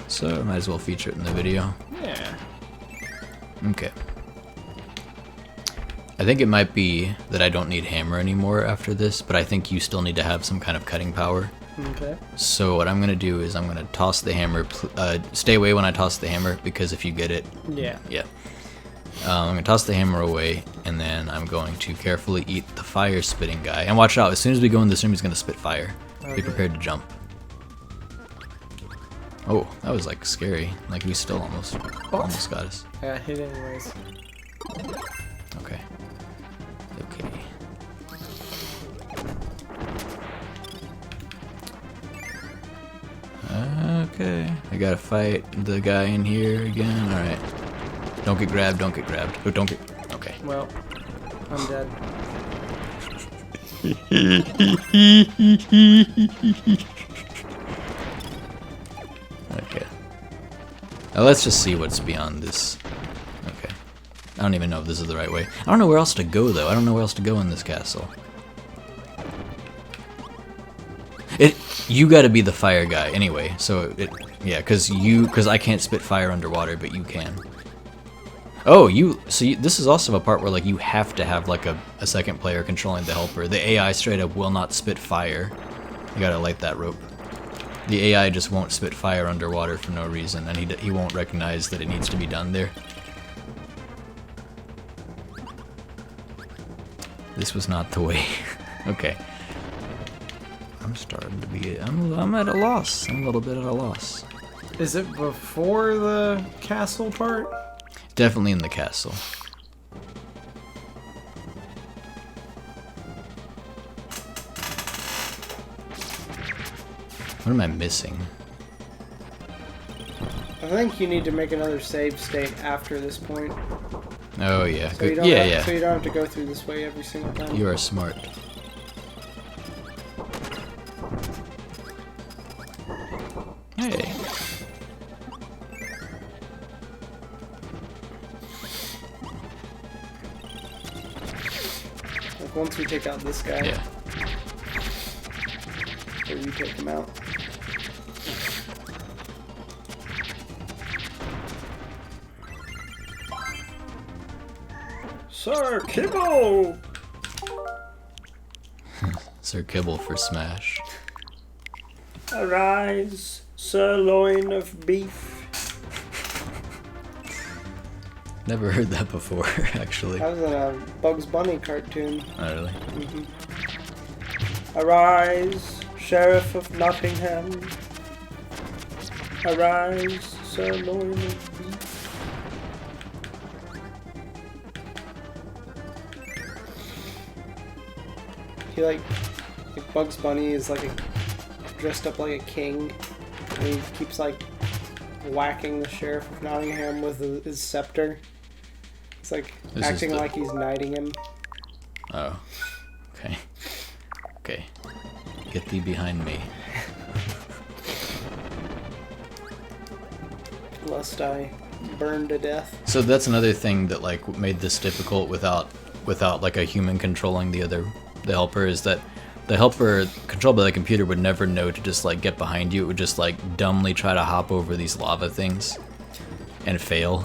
So I might as well feature it in the video. Yeah. Okay. I think it might be that I don't need hammer anymore after this, but I think you still need to have some kind of cutting power. Okay. So what I'm gonna do is I'm gonna toss the hammer. Stay away when I toss the hammer, because if you get it, yeah. I'm gonna toss the hammer away, and then I'm going to carefully eat the fire spitting guy. And watch out, as soon as we go in this room, he's gonna spit fire. Okay. Be prepared to jump. Oh, that was like scary. Like we still almost got us. Yeah, I hit anyways. Okay. Okay. Okay. I gotta fight the guy in here again. Alright. Don't get grabbed, don't get grabbed. Oh, don't get... Okay. Well, I'm dead. Okay. Now let's just see what's beyond this. Okay. I don't even know if this is the right way. I don't know where else to go, though. I don't know where else to go in this castle. You gotta be the fire guy anyway, so yeah, cause I can't spit fire underwater, but you can. Oh, this is also a part where like you have to have like a second player controlling the helper. The AI straight up will not spit fire. You gotta light that rope. The AI just won't spit fire underwater for no reason, and he won't recognize that it needs to be done there. This was not the way. Okay. I'm starting to be... I'm at a loss. I'm a little bit at a loss. Is it before the castle part? Definitely in the castle. What am I missing? I think you need to make another save state after this point. Oh yeah, So good. Yeah. So you don't have to go through this way every single time. You are smart. Hey. Like once we take out this guy. Yeah. Or you take him out. Sir Kibble! Sir Kibble for Smash. Arise, sirloin of beef. Never heard that before, actually. That was in a Bugs Bunny cartoon. Oh, really? Mm-hmm. Arise, Sheriff of Nottingham. Arise, sirloin of beef. He like Bugs Bunny is like dressed up like a king, and he keeps like whacking the Sheriff of Nottingham with his scepter. It's like acting like he's knighting him. Oh. Okay. Okay. Get thee behind me. Lest I burn to death. So that's another thing that like made this difficult without like a human controlling the helper, is that the helper controlled by the computer would never know to just like get behind you. It would just like dumbly try to hop over these lava things and fail.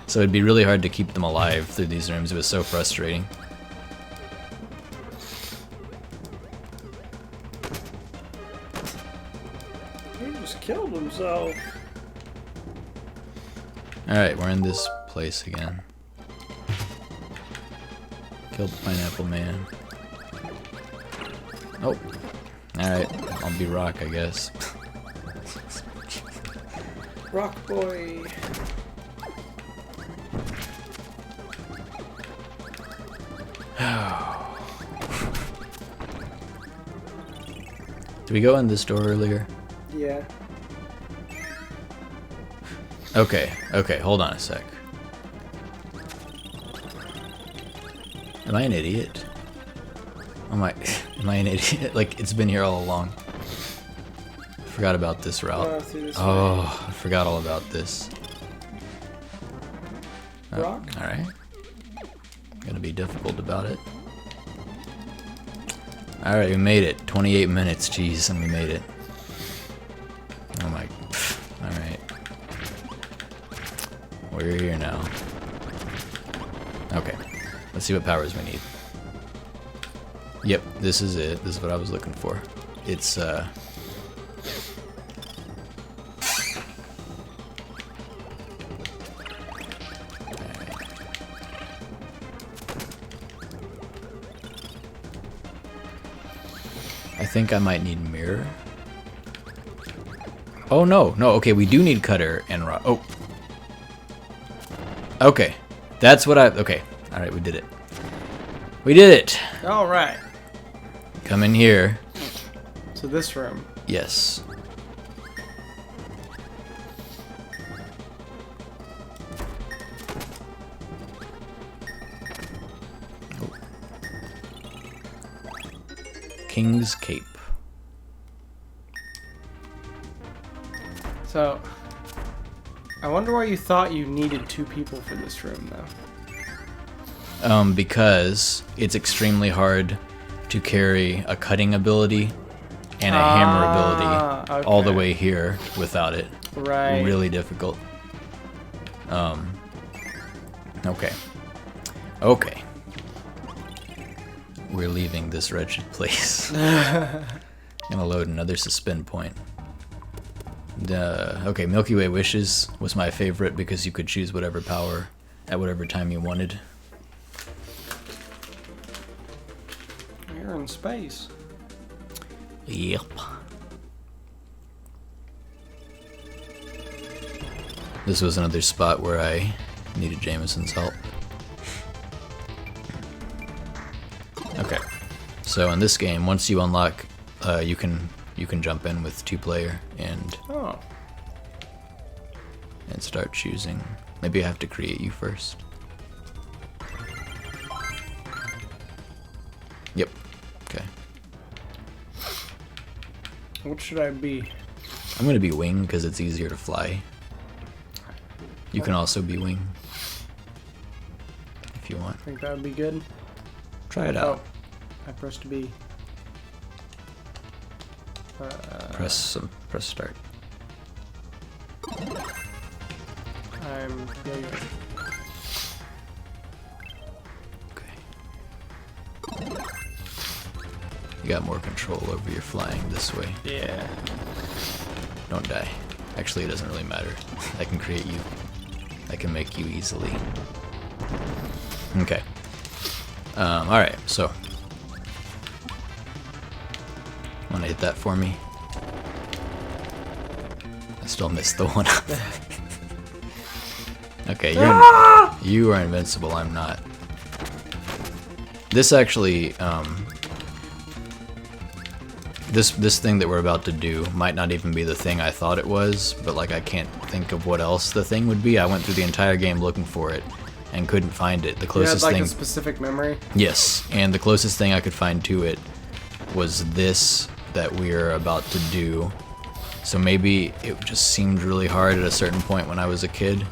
So it'd be really hard to keep them alive through these rooms. It was so frustrating. He just killed himself. Alright, we're in this place again. Killed the Pineapple Man. Oh. Alright, I'll be Rock, I guess. Rock boy. Did we go in this door earlier? Yeah. Okay, hold on a sec. Am I an idiot? Am I an idiot? Like, it's been here all along. Forgot about this route. Oh, I forgot all about this. Rock? Alright. Gonna be difficult about it. Alright, we made it. 28 minutes, jeez, and we made it. Oh my... Alright. We're here now. Okay. Let's see what powers we need. Yep, this is it. This is what I was looking for. It's, Alright. I think I might need mirror. Oh no, okay, we do need cutter and rod. Oh. Okay. That's what okay. Alright, we did it. We did it! Alright. Come in here. So this room. Yes. Oh. King's Cape. So, I wonder why you thought you needed 2 people for this room, though. Because it's extremely hard to carry a cutting ability and a hammer ability all the way here without it. Right. Really difficult. Okay. Okay. We're leaving this wretched place. Gonna load another suspend point. Okay, Milky Way Wishes was my favorite because you could choose whatever power at whatever time you wanted. You're in space. Yep. This was another spot where I needed Jamison's help. Okay, so in this game, once you unlock, you can jump in with 2-player and start choosing. Maybe I have to create you first. Yep. Okay. What should I be? I'm gonna be wing because it's easier to fly. You can also be wing if you want. Think that would be good? Try it out. I pressed B. Press start. I'm yo-yo. Okay. You got more control over your flying this way. Yeah. Don't die. Actually, it doesn't really matter. I can create you. I can make you easily. Okay. Alright, so. Wanna hit that for me? I still missed the one up. Okay, you are invincible, I'm not. This actually, this thing that we're about to do might not even be the thing I thought it was, but like I can't think of what else the thing would be. I went through the entire game looking for it and couldn't find it. The closest you had, like, thing, a specific memory? Yes, and the closest thing I could find to it was this that we're about to do. So maybe it just seemed really hard at a certain point when I was a kid.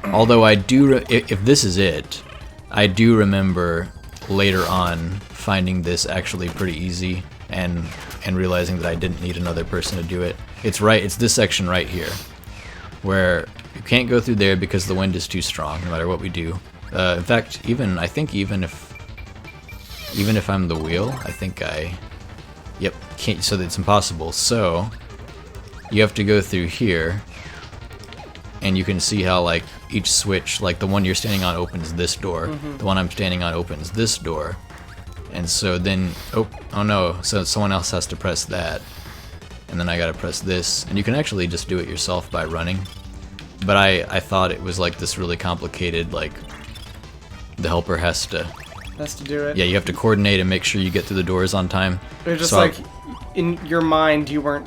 Although I do, if this is it, I do remember later on finding this actually pretty easy and realizing that I didn't need another person to do it. It's this section right here, where you can't go through there because the wind is too strong, no matter what we do. In fact, I think even if I'm the wheel, I think yep, can't, so it's impossible. So you have to go through here, and you can see how like each switch, like the one you're standing on opens this door, the one I'm standing on opens this door, and so then oh no, so someone else has to press that, and then I gotta press this, and you can actually just do it yourself by running. But I thought it was like this really complicated, like the helper has to do it. Yeah, you have to coordinate and make sure you get through the doors on time. It's just so like in your mind you were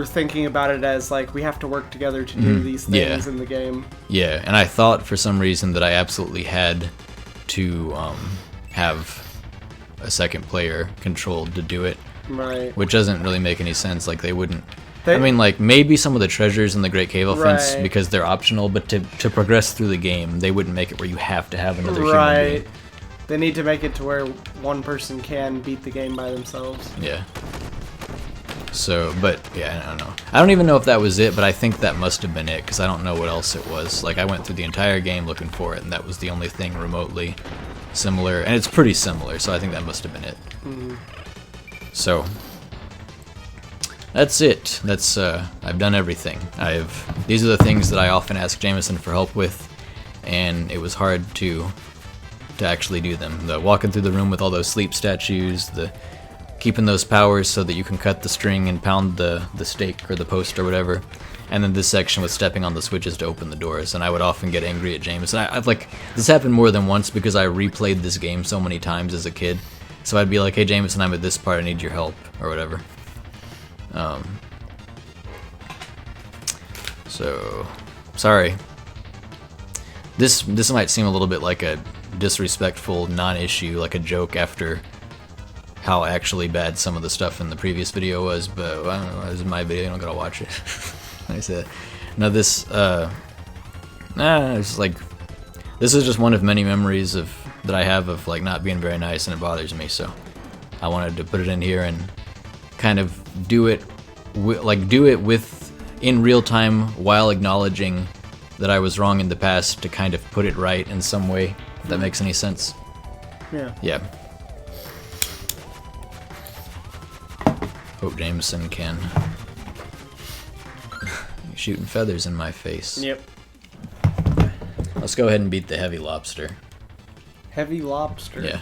thinking about it as like we have to work together to do these things in the game. Yeah, and I thought for some reason that I absolutely had to have a second player controlled to do it. Right. Which doesn't really make any sense. Like they wouldn't. I mean, like maybe some of the treasures in the Great Cave Offense because they're optional, but to progress through the game, they wouldn't make it where you have to have another human being. They need to make it to where one person can beat the game by themselves. Yeah. So, but yeah, I don't know. I don't even know if that was it, but I think that must have been it because I don't know what else it was. Like I went through the entire game looking for it, and that was the only thing remotely similar, and it's pretty similar. So I think that must have been it. So that's it. That's I've done everything. These are the things that I often ask Jamison for help with, and it was hard to actually do them. The walking through the room with all those sleep statues, the keeping those powers so that you can cut the string and pound the stake or the post or whatever. And then this section was stepping on the switches to open the doors, and I would often get angry at Jamison. I've like, this happened more than once because I replayed this game so many times as a kid. So I'd be like, hey Jamison, I'm at this part, I need your help, or whatever. So, sorry. This might seem a little bit like a disrespectful non-issue, like a joke after how actually bad some of the stuff in the previous video was, but I don't know, this is my video, you don't gotta watch it. I said, no, this, it's like, this is just one of many memories that I have of like not being very nice, and it bothers me, so I wanted to put it in here and kind of do it in real time while acknowledging that I was wrong in the past to kind of put it right in some way, if that makes any sense. Yeah. Yeah. Hope Jamison can. You're shooting feathers in my face. Yep. Let's go ahead and beat the heavy lobster. Heavy lobster. Yeah.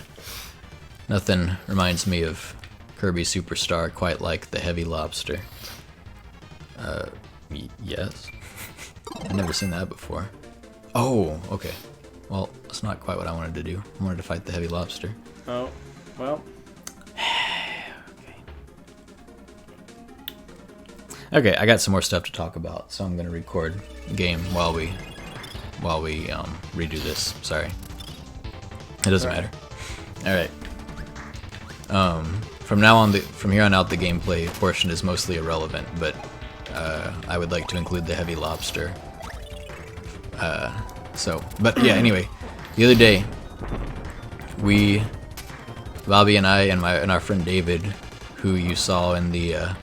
Nothing reminds me of Kirby Super Star quite like the heavy lobster. Yes. I've never seen that before. Oh, okay. Well, that's not quite what I wanted to do. I wanted to fight the heavy lobster. Oh, well. Okay, I got some more stuff to talk about, so I'm gonna record the game while we redo this. Sorry, it doesn't matter. All right. From here on out, the gameplay portion is mostly irrelevant, but I would like to include the heavy lobster. But yeah. Anyway, the other day, Bobby and I and our friend David, who you saw in the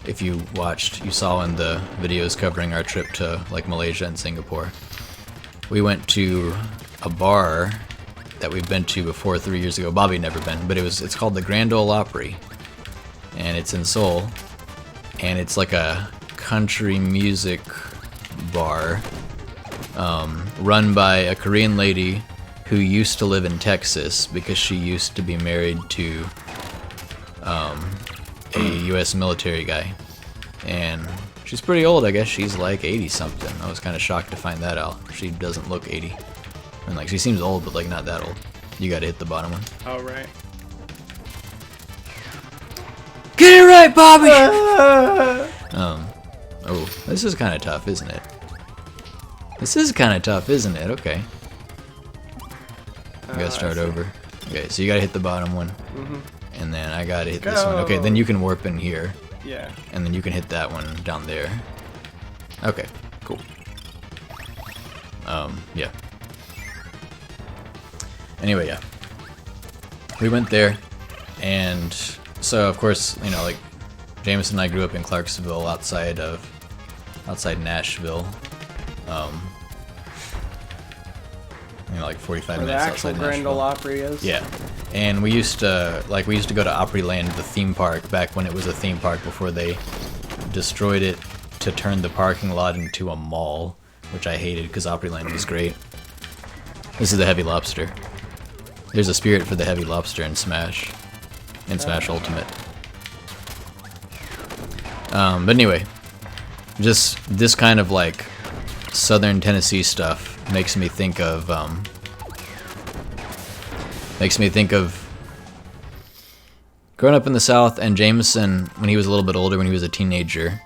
if you watched, you saw in the videos covering our trip to like Malaysia and Singapore. We went to a bar that we've been to before 3 years ago. Bobby had never been, but it's called the Grand Ole Opry, and it's in Seoul, and it's like a country music bar run by a Korean lady who used to live in Texas because she used to be married to a U.S. military guy, and she's pretty old. I guess she's like 80 something. I was kind of shocked to find that out. She doesn't look 80. And like, she seems old, but like not that old. You gotta hit the bottom one. All right. Get it right, Bobby! Oh, this is kind of tough, isn't it? This is kind of tough, isn't it? Okay. I gotta start over. Okay, so you gotta hit the bottom one. And then I gotta hit this one. Okay, then you can warp in here. Yeah. And then you can hit that one down there. Okay, cool. Yeah. Anyway, yeah. We went there, and so of course, you know, like, Jamison and I grew up in Clarksville, outside Nashville. You know, like 45 minutes outside Nashville. The actual Grand Ole Opry is? Yeah. And we used to go to Opryland, the theme park, back when it was a theme park before they destroyed it to turn the parking lot into a mall, which I hated because Opryland was great. This is the heavy lobster. There's a spirit for the heavy lobster in Smash. In Smash Ultimate. But anyway, just this kind of like southern Tennessee stuff makes me think of growing up in the South. And Jamison, when he was a little bit older, when he was a teenager,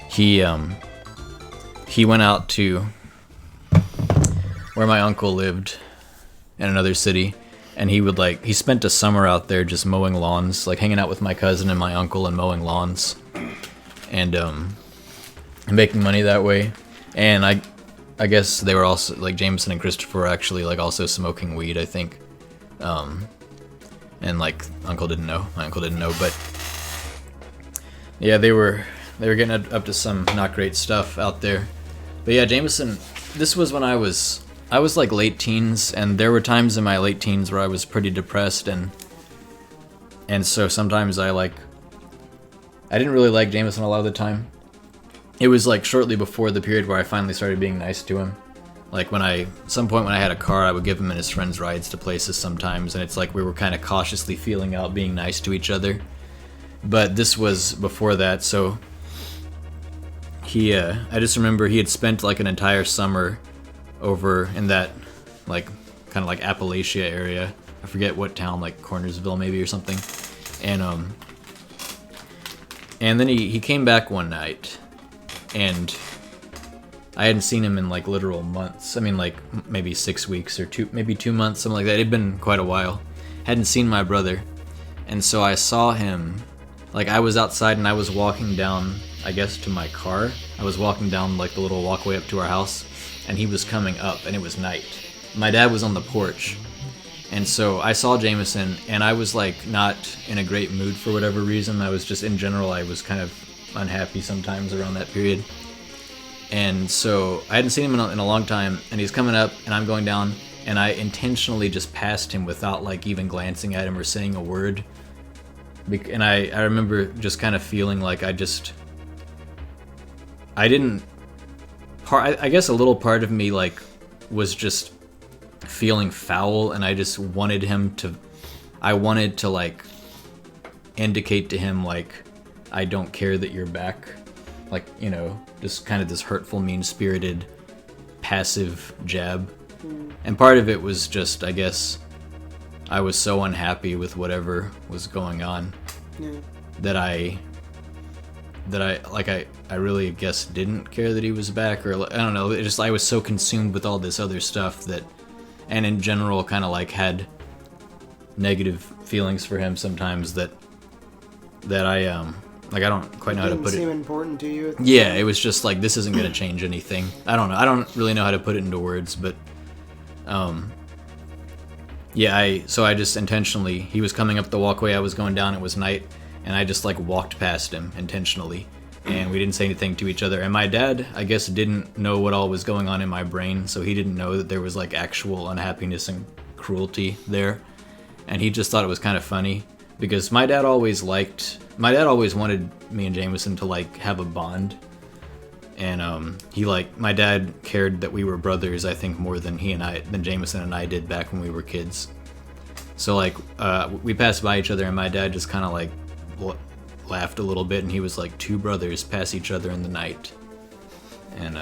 he went out to where my uncle lived in another city, and he spent a summer out there just mowing lawns, like hanging out with my cousin and my uncle and mowing lawns, and making money that way. And I guess they were also, like, Jamison and Christopher were actually like also smoking weed, I think. And like my uncle didn't know, but yeah, they were getting up to some not great stuff out there. But yeah, Jamison, this was when I was like late teens, and there were times in my late teens where I was pretty depressed, and so sometimes I didn't really like Jamison a lot of the time. It was like shortly before the period where I finally started being nice to him, Like some point when I had a car, I would give him and his friends rides to places sometimes, and it's like we were kind of cautiously feeling out being nice to each other. But this was before that, so I just remember he had spent like an entire summer over in that like kind of like Appalachia area. I forget what town, like Cornersville maybe or something. And then he came back one night, and I hadn't seen him in like literal months. I mean, like maybe 6 weeks or maybe 2 months, something like that. It'd been quite a while. Hadn't seen my brother, and so I saw him. Like I was outside and I was walking down, I guess, to my car. I was walking down like the little walkway up to our house, and he was coming up, and it was night. My dad was on the porch, and so I saw Jamison, and I was like not in a great mood for whatever reason. I was just in general, I was kind of unhappy sometimes around that period. And so I hadn't seen him in a long time, and he's coming up, and I'm going down, and I intentionally just passed him without like even glancing at him or saying a word. And I remember just kind of feeling like I guess a little part of me like was just feeling foul, and I just wanted to like indicate to him like I don't care that you're back. Like, you know, just kind of this hurtful, mean-spirited, passive jab. And part of it was just, I guess, I was so unhappy with whatever was going on that I really guess didn't care that he was back, or I don't know, I was so consumed with all this other stuff that, and in general kind of like had negative feelings for him sometimes that I like I don't quite know how to put it. Didn't seem important to you. Yeah, it was just like, this isn't gonna change anything. I don't know. I don't really know how to put it into words, but yeah, so I just intentionally, he was coming up the walkway, I was going down, it was night, and I just like walked past him intentionally, and we didn't say anything to each other. And my dad, I guess, didn't know what all was going on in my brain, so he didn't know that there was like actual unhappiness and cruelty there, and he just thought it was kind of funny, because my dad always wanted me and Jamison to like have a bond. And my dad cared that we were brothers, I think, more than Jamison and I did back when we were kids. So like we passed by each other, and my dad just kind of like laughed a little bit, and he was like, 2 brothers pass each other in the night. And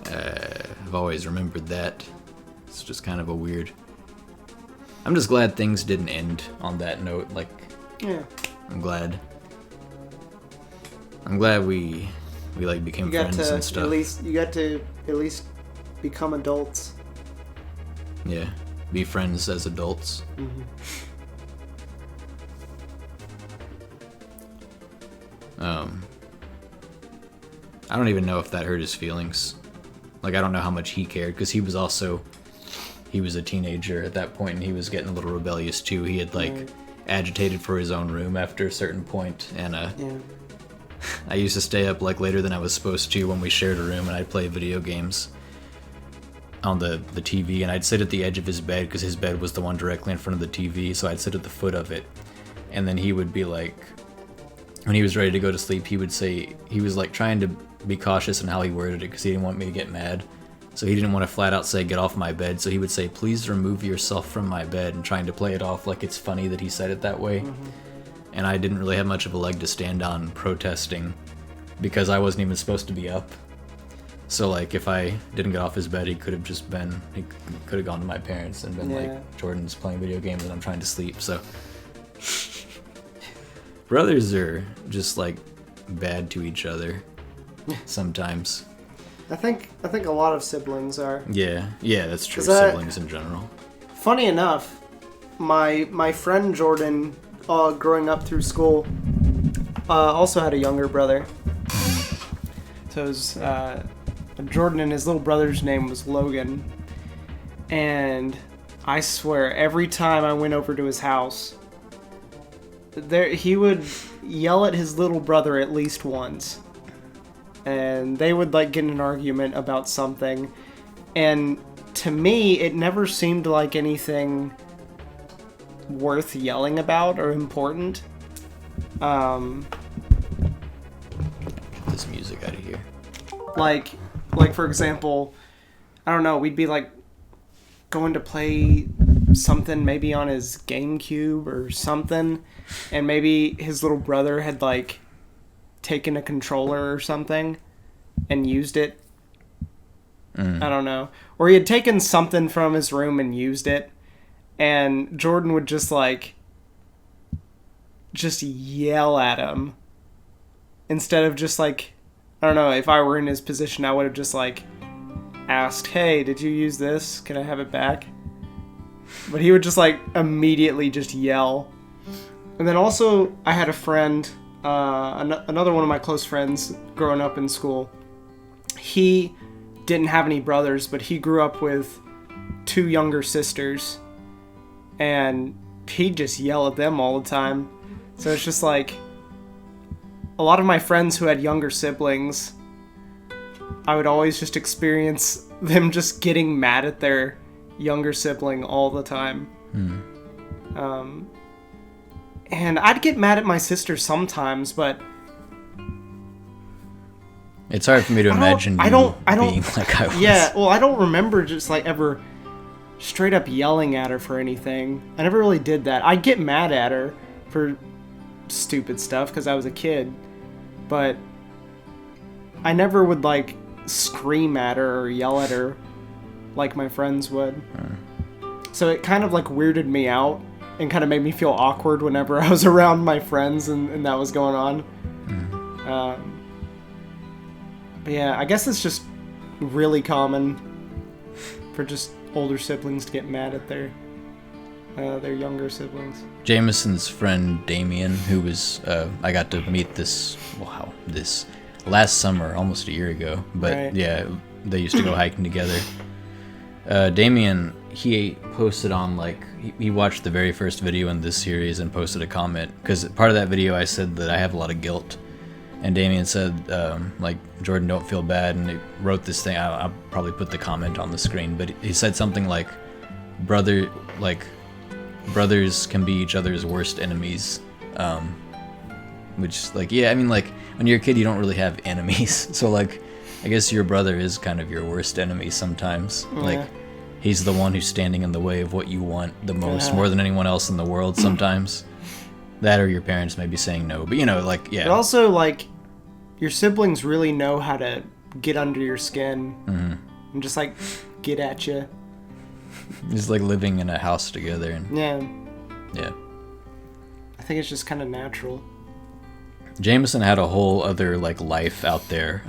I've always remembered that. It's just kind of a weird. I'm just glad things didn't end on that note. Like, yeah, I'm glad we like became friends and stuff. You got to at least become adults. Yeah, be friends as adults. Mm-hmm. I don't even know if that hurt his feelings. Like, I don't know how much he cared, because he was a teenager at that point, and he was getting a little rebellious too. He had like agitated for his own room after a certain point, and I used to stay up like later than I was supposed to when we shared a room, and I'd play video games on the TV, and I'd sit at the edge of his bed, because his bed was the one directly in front of the TV, so I'd sit at the foot of it, and then he would be like, when he was ready to go to sleep, he would say, he was like trying to be cautious in how he worded it, because he didn't want me to get mad. So he didn't want to flat out say, get off my bed. So he would say, please remove yourself from my bed, and trying to play it off like it's funny that he said it that way. Mm-hmm. And I didn't really have much of a leg to stand on protesting, because I wasn't even supposed to be up. So like, if I didn't get off his bed, he could have gone to my parents and been like, Jordan's playing video games and I'm trying to sleep. So brothers are just like bad to each other sometimes. I think a lot of siblings are. Yeah, that's true. Siblings in general. Funny enough, my friend Jordan, growing up through school, also had a younger brother. So it was, Jordan, and his little brother's name was Logan. And I swear, every time I went over to his house, he would yell at his little brother at least once. And they would like get in an argument about something, and to me it never seemed like anything worth yelling about or important. Get this music out of here. like for example, I don't know, we'd be like going to play something maybe on his GameCube or something, and maybe his little brother had like taken a controller or something and used it. I don't know. Or he had taken something from his room and used it, and Jordan would just yell at him instead of just like, I don't know, if I were in his position, I would have just like asked, hey, did you use this? Can I have it back? But he would just like immediately just yell. And then also I had a friend, another one of my close friends growing up in school. He didn't have any brothers, but he grew up with 2 younger sisters, and he'd just yell at them all the time. So it's just like, a lot of my friends who had younger siblings, I would always just experience them just getting mad at their younger sibling all the time. And I'd get mad at my sister sometimes, but it's hard for me to imagine being like I was. Yeah, well, I don't remember just like ever straight up yelling at her for anything. I never really did that. I'd get mad at her for stupid stuff because I was a kid, but I never would like scream at her or yell at her like my friends would. So it kind of like weirded me out and kind of made me feel awkward whenever I was around my friends and that was going on. But yeah, I guess it's just really common for just older siblings to get mad at their younger siblings. Jamison's friend Damien, who was I got to meet this last summer, almost a year ago. But right. Yeah, they used to go hiking together. Damien, he posted on like he watched the very first video in this series and posted a comment because part of that video I said that I have a lot of guilt. And Damien said, like, Jordan, don't feel bad, and he wrote this thing. I'll probably put the comment on the screen, but he said something like, brothers can be each other's worst enemies, which, like, yeah, I mean, like, when you're a kid, you don't really have enemies, so, like, I guess your brother is kind of your worst enemy sometimes. Yeah. Like, he's the one who's standing in the way of what you want the most, more than anyone else in the world sometimes. That or your parents may be saying no, but, you know, like, yeah. But also, like, your siblings really know how to get under your skin and just, like, get at you. Just, like, living in a house together. And yeah. I think it's just kind of natural. Jamison had a whole other, like, life out there,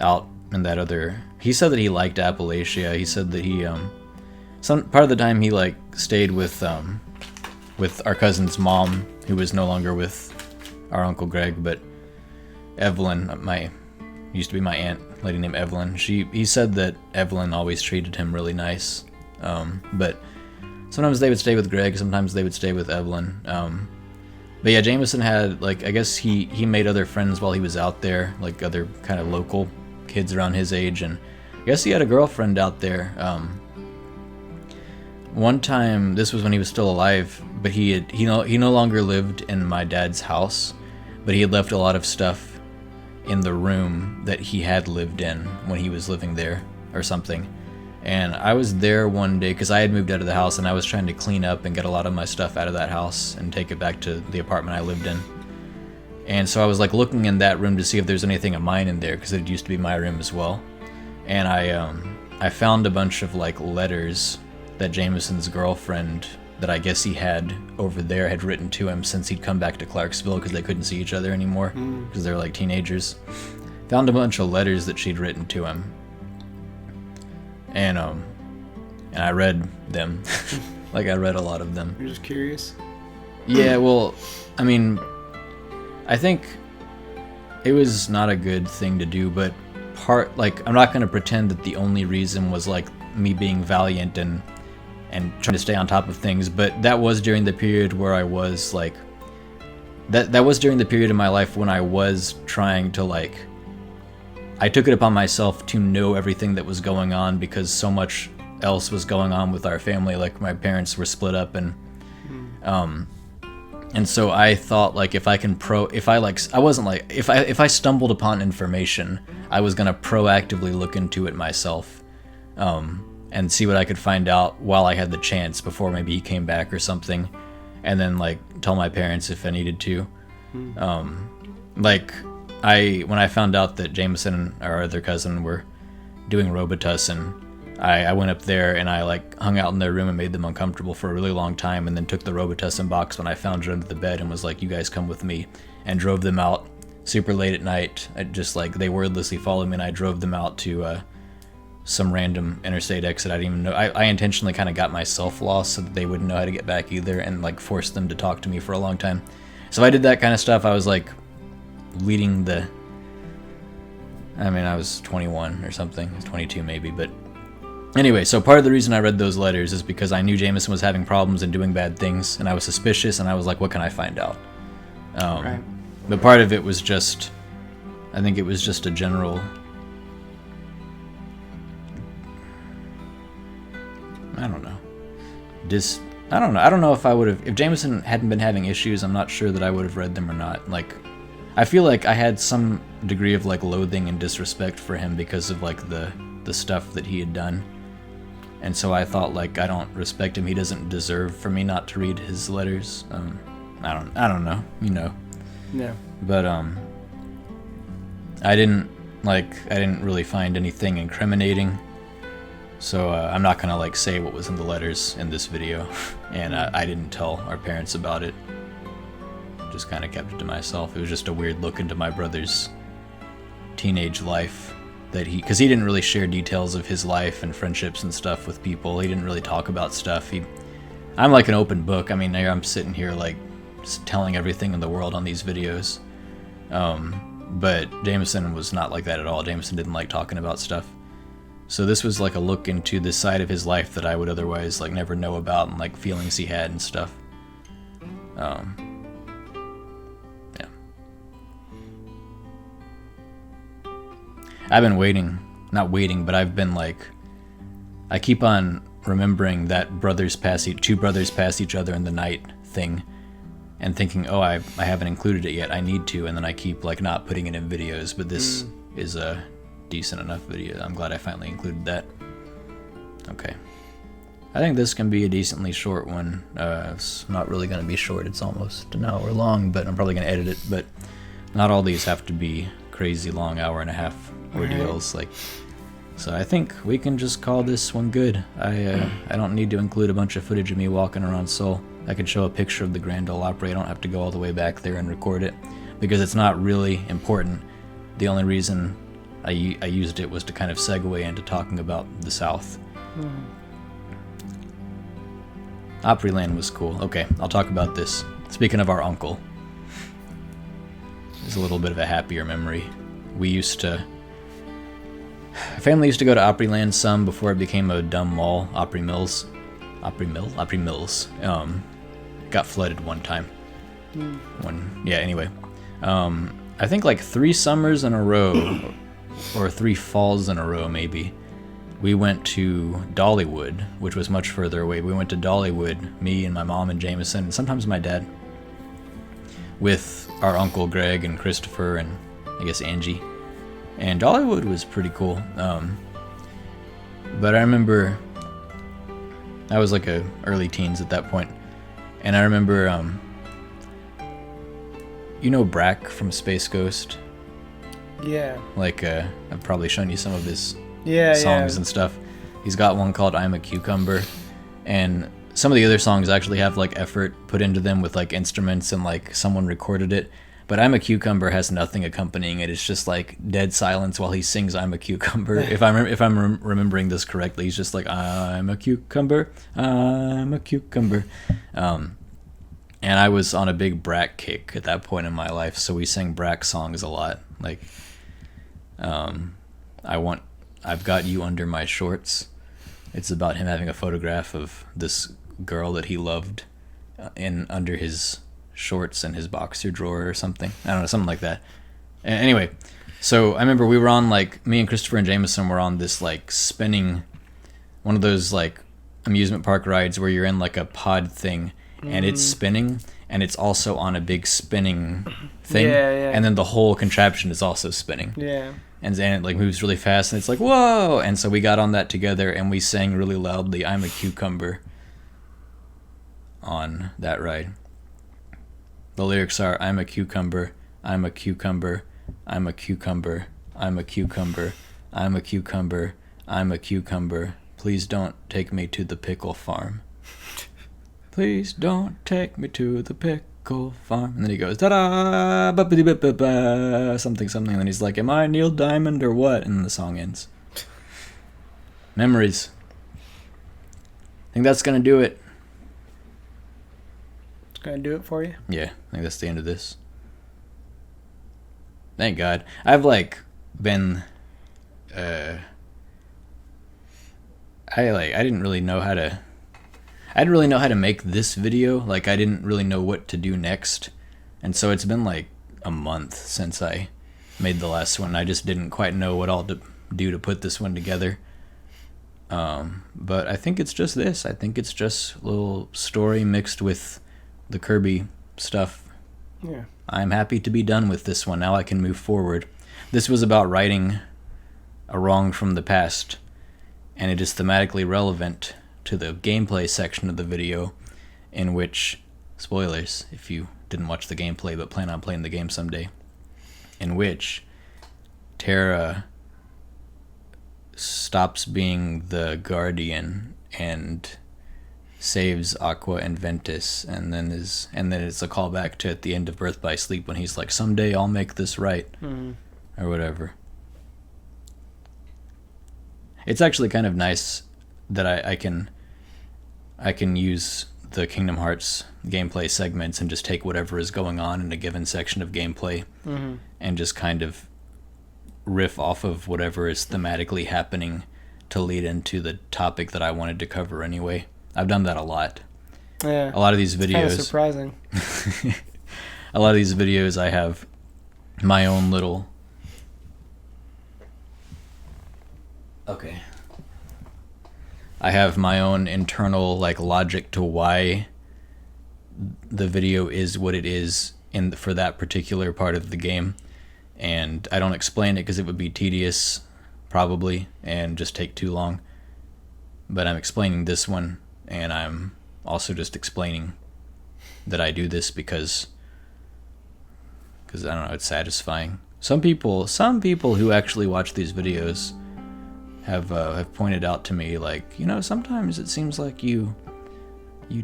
out in that other... He said that he liked Appalachia. He said that he, some part of the time he, like, stayed with our cousin's mom, who was no longer with our Uncle Greg, but Evelyn, used to be my aunt, a lady named Evelyn. He said that Evelyn always treated him really nice, but sometimes they would stay with Greg, sometimes they would stay with Evelyn. But yeah, Jamison had, like, I guess he made other friends while he was out there, like other kind of local kids around his age, and I guess he had a girlfriend out there. One time, this was when he was still alive, but he no longer lived in my dad's house, but he had left a lot of stuff in the room that he had lived in when he was living there or something. And I was there one day because I had moved out of the house and I was trying to clean up and get a lot of my stuff out of that house and take it back to the apartment I lived in. And so I was like looking in that room to see if there's anything of mine in there because it used to be my room as well. And I found a bunch of like letters that Jamison's girlfriend that I guess he had over there had written to him since he'd come back to Clarksville because they couldn't see each other anymore because they were like teenagers. Found a bunch of letters that she'd written to him. And I read them. Like I read a lot of them. You're just curious? Yeah, well, I mean, I think it was not a good thing to do, but I'm not going to pretend that the only reason was like me being valiant and trying to stay on top of things, but that was during the period where I was like, that was during the period of my life when I was trying to like, I took it upon myself to know everything that was going on because so much else was going on with our family. Like my parents were split up and And so I thought, like, if I stumbled upon information, I was gonna proactively look into it myself, and see what I could find out while I had the chance before maybe he came back or something, and then like tell my parents if I needed to. Like when I found out that Jamison and our other cousin were doing Robitussin, I went up there and I like hung out in their room and made them uncomfortable for a really long time, and then took the Robitussin box when I found it under the bed and was like, you guys come with me, and drove them out super late at night. I just like, they wordlessly followed me, and I drove them out to some random interstate exit I didn't even know. I intentionally kind of got myself lost so that they wouldn't know how to get back either, and like forced them to talk to me for a long time. So I did that kind of stuff. I was like leading the, I mean, I was 21 or something, 22 maybe, but anyway, so part of the reason I read those letters is because I knew Jamison was having problems and doing bad things, and I was suspicious, and I was like, what can I find out? Right. But part of it was just, I think it was just a general, I don't know. I don't know if I would have, if Jamison hadn't been having issues, I'm not sure that I would have read them or not. Like, I feel like I had some degree of like loathing and disrespect for him because of like the stuff that he had done. And so I thought, like, I don't respect him. He doesn't deserve for me not to read his letters. I don't know, you know. Yeah. But I didn't really find anything incriminating. So I'm not gonna like say what was in the letters in this video, and I didn't tell our parents about it. Just kind of kept it to myself. It was just a weird look into my brother's teenage life, that because he didn't really share details of his life and friendships and stuff with people. He didn't really talk about stuff. I'm like an open book. I mean, I'm sitting here like just telling everything in the world on these videos. But Jamison was not like that at all. Jamison didn't like talking about stuff. So this was like a look into this side of his life that I would otherwise like never know about, and like feelings he had and stuff. Yeah. I've been not waiting, but I've been like, I keep on remembering that two brothers pass each other in the night thing, and thinking, oh, I haven't included it yet, I need to, and then I keep like not putting it in videos, but this is a decent enough video. I'm glad I finally included that. Okay. I think this can be a decently short one. It's not really going to be short, it's almost an hour long, but I'm probably going to edit it, but not all these have to be crazy long hour-and-a-half ordeals. Like, so I think we can just call this one good. I don't need to include a bunch of footage of me walking around Seoul. I can show a picture of the Grand Ole Opry. I don't have to go all the way back there and record it, because it's not really important. The only reason I used it was to kind of segue into talking about the South. Opryland was cool. Okay, I'll talk about this. Speaking of our uncle, there's a little bit of a happier memory. Family used to go to Opryland some before it became a dumb mall. Opry Mills. Got flooded one time. Anyway. I think like 3 summers in a row, or 3 falls in a row maybe, we went to Dollywood, which was much further away. We went to Dollywood, me and my mom and Jamison, and sometimes my dad, with our uncle Greg and Christopher and I guess Angie. And Dollywood was pretty cool. But I remember I was like early teens at that point, and I remember you know Brack from Space Ghost? Yeah. Like I've probably shown you some of his songs and stuff. He's got one called I'm a Cucumber, and some of the other songs actually have like effort put into them with like instruments, and like someone recorded it. But I'm a Cucumber has nothing accompanying it. It's just like dead silence while he sings I'm a Cucumber. If I'm remembering this correctly, he's just like, I'm a cucumber, I'm a cucumber. And I was on a big Brack kick at that point in my life, so we sang Brack songs a lot. Like, I've Got You Under My Shorts. It's about him having a photograph of this girl that he loved under his shorts in his boxer drawer or something. I don't know, something like that. Anyway, so I remember we were on, like, me and Christopher and Jamison were on this, like, spinning, one of those, like, amusement park rides where you're in, like, a pod thing, and it's spinning, and it's also on a big spinning thing. Yeah. And then the whole contraption is also spinning. Yeah. And it like moves really fast, and it's like, whoa! And so we got on that together, and we sang really loudly, "I'm a cucumber," on that ride. The lyrics are, "I'm a cucumber, I'm a cucumber, I'm a cucumber, I'm a cucumber, I'm a cucumber, I'm a cucumber. Please don't take me to the pickle farm. Please don't take me to the pickle farm." And then he goes, "Ta-da, ba-ba-dee-ba-ba-ba," something, and then he's like, "Am I Neil Diamond or what?" And then the song ends. Memories. I think that's gonna do it. It's gonna do it for you? Yeah, I think that's the end of this. Thank God. I've like been I didn't really know how to make this video. Like, I didn't really know what to do next. And so it's been like a month since I made the last one. I just didn't quite know what all to do to put this one together. But I think it's just this. I think it's just a little story mixed with the Kirby stuff. Yeah. I'm happy to be done with this one. Now I can move forward. This was about righting a wrong from the past, and it is thematically relevant to the gameplay section of the video, in which, spoilers if you didn't watch the gameplay but plan on playing the game someday, in which Terra stops being the guardian and saves Aqua and Ventus, and then it's a callback to at the end of Birth by Sleep when he's like, "Someday I'll make this right," or whatever. It's actually kind of nice that I can use the Kingdom Hearts gameplay segments and just take whatever is going on in a given section of gameplay and just kind of riff off of whatever is thematically happening to lead into the topic that I wanted to cover anyway. I've done that a lot. Yeah. A lot of these videos. Kind of surprising. A lot of these videos, I have my own little. Okay. I have my own internal like logic to why the video is what it is for that particular part of the game, and I don't explain it because it would be tedious, probably, and just take too long. But I'm explaining this one, and I'm also just explaining that I do this because I don't know, it's satisfying. Some people who actually watch these videos have pointed out to me, like, sometimes it seems like you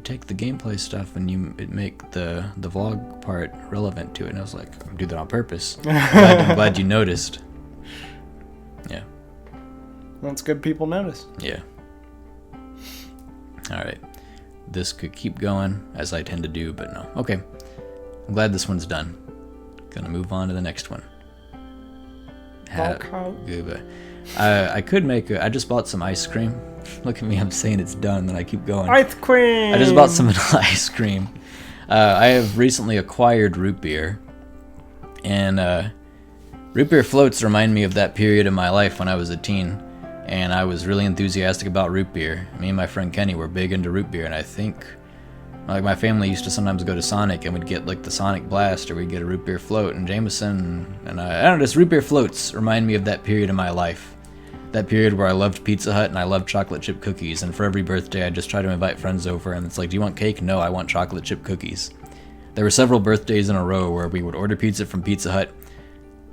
take the gameplay stuff and it make the vlog part relevant to it. And I was like, I do that on purpose. I'm glad you noticed. Yeah. That's good people notice. Yeah. Alright. This could keep going, as I tend to do, but no. Okay. I'm glad this one's done. Gonna move on to the next one. Goodbye. I could make I just bought some ice cream. Look at me, I'm saying it's done, then I keep going. Ice cream! I just bought some ice cream. I have recently acquired root beer. And root beer floats remind me of that period of my life when I was a teen. And I was really enthusiastic about root beer. Me and my friend Kenny were big into root beer, and I think like my family used to sometimes go to Sonic and we'd get like the Sonic Blast, or we'd get a root beer float, and Jamison and I don't know, just root beer floats remind me of that period of my life. That period where I loved Pizza Hut and I loved chocolate chip cookies, and for every birthday I just try to invite friends over, and it's like, do you want cake? No, I want chocolate chip cookies. There were several birthdays in a row where we would order pizza from Pizza Hut,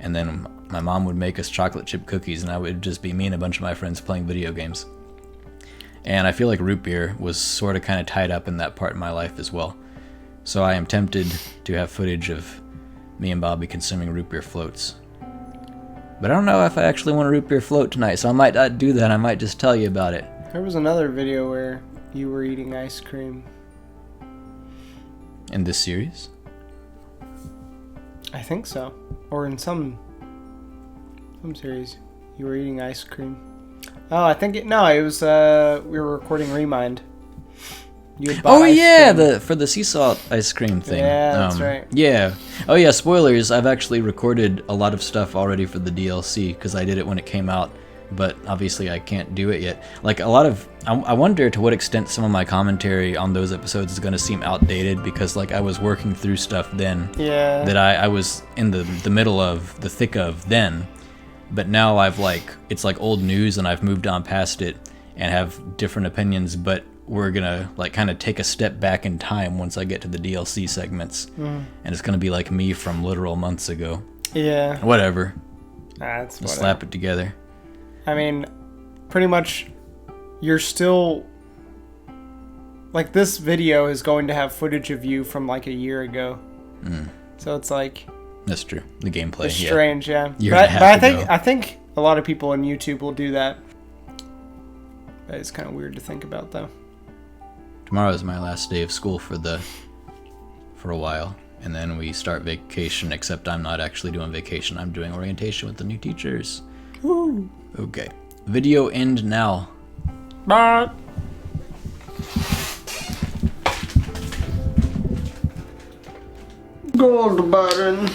and then my mom would make us chocolate chip cookies, and I would just be me and a bunch of my friends playing video games. And I feel like root beer was sort of kind of tied up in that part of my life as well. So I am tempted to have footage of me and Bobby consuming root beer floats. But I don't know if I actually want a root beer float tonight, so I might not do that. I might just tell you about it. There was another video where you were eating ice cream. In this series? I think so. Or in some series, you were eating ice cream. Oh, I think it was we were recording Remind. You had bought ice cream. For the sea salt ice cream thing. Yeah, that's right. Yeah. Oh yeah, spoilers, I've actually recorded a lot of stuff already for the DLC, because I did it when it came out but obviously I can't do it yet. Like a lot of, I wonder to what extent some of my commentary on those episodes is going to seem outdated, because like I was working through stuff then that I was in the middle of, the thick of then, but now I've like, it's like old news and I've moved on past it and have different opinions, but we're gonna like kind of take a step back in time once I get to the DLC segments, and it's gonna be like me from literal months ago. Yeah. Whatever. That's whatever. Slap it together. I mean, pretty much, you're still like, this video is going to have footage of you from like a year ago. So it's like, that's true. The gameplay. It's strange, yeah. But I think a lot of people on YouTube will do that. That is kind of weird to think about, though. Tomorrow is my last day of school for a while, and then we start vacation, except I'm not actually doing vacation. I'm doing orientation with the new teachers. Woo. Okay. Video end now. Bye. Gold button.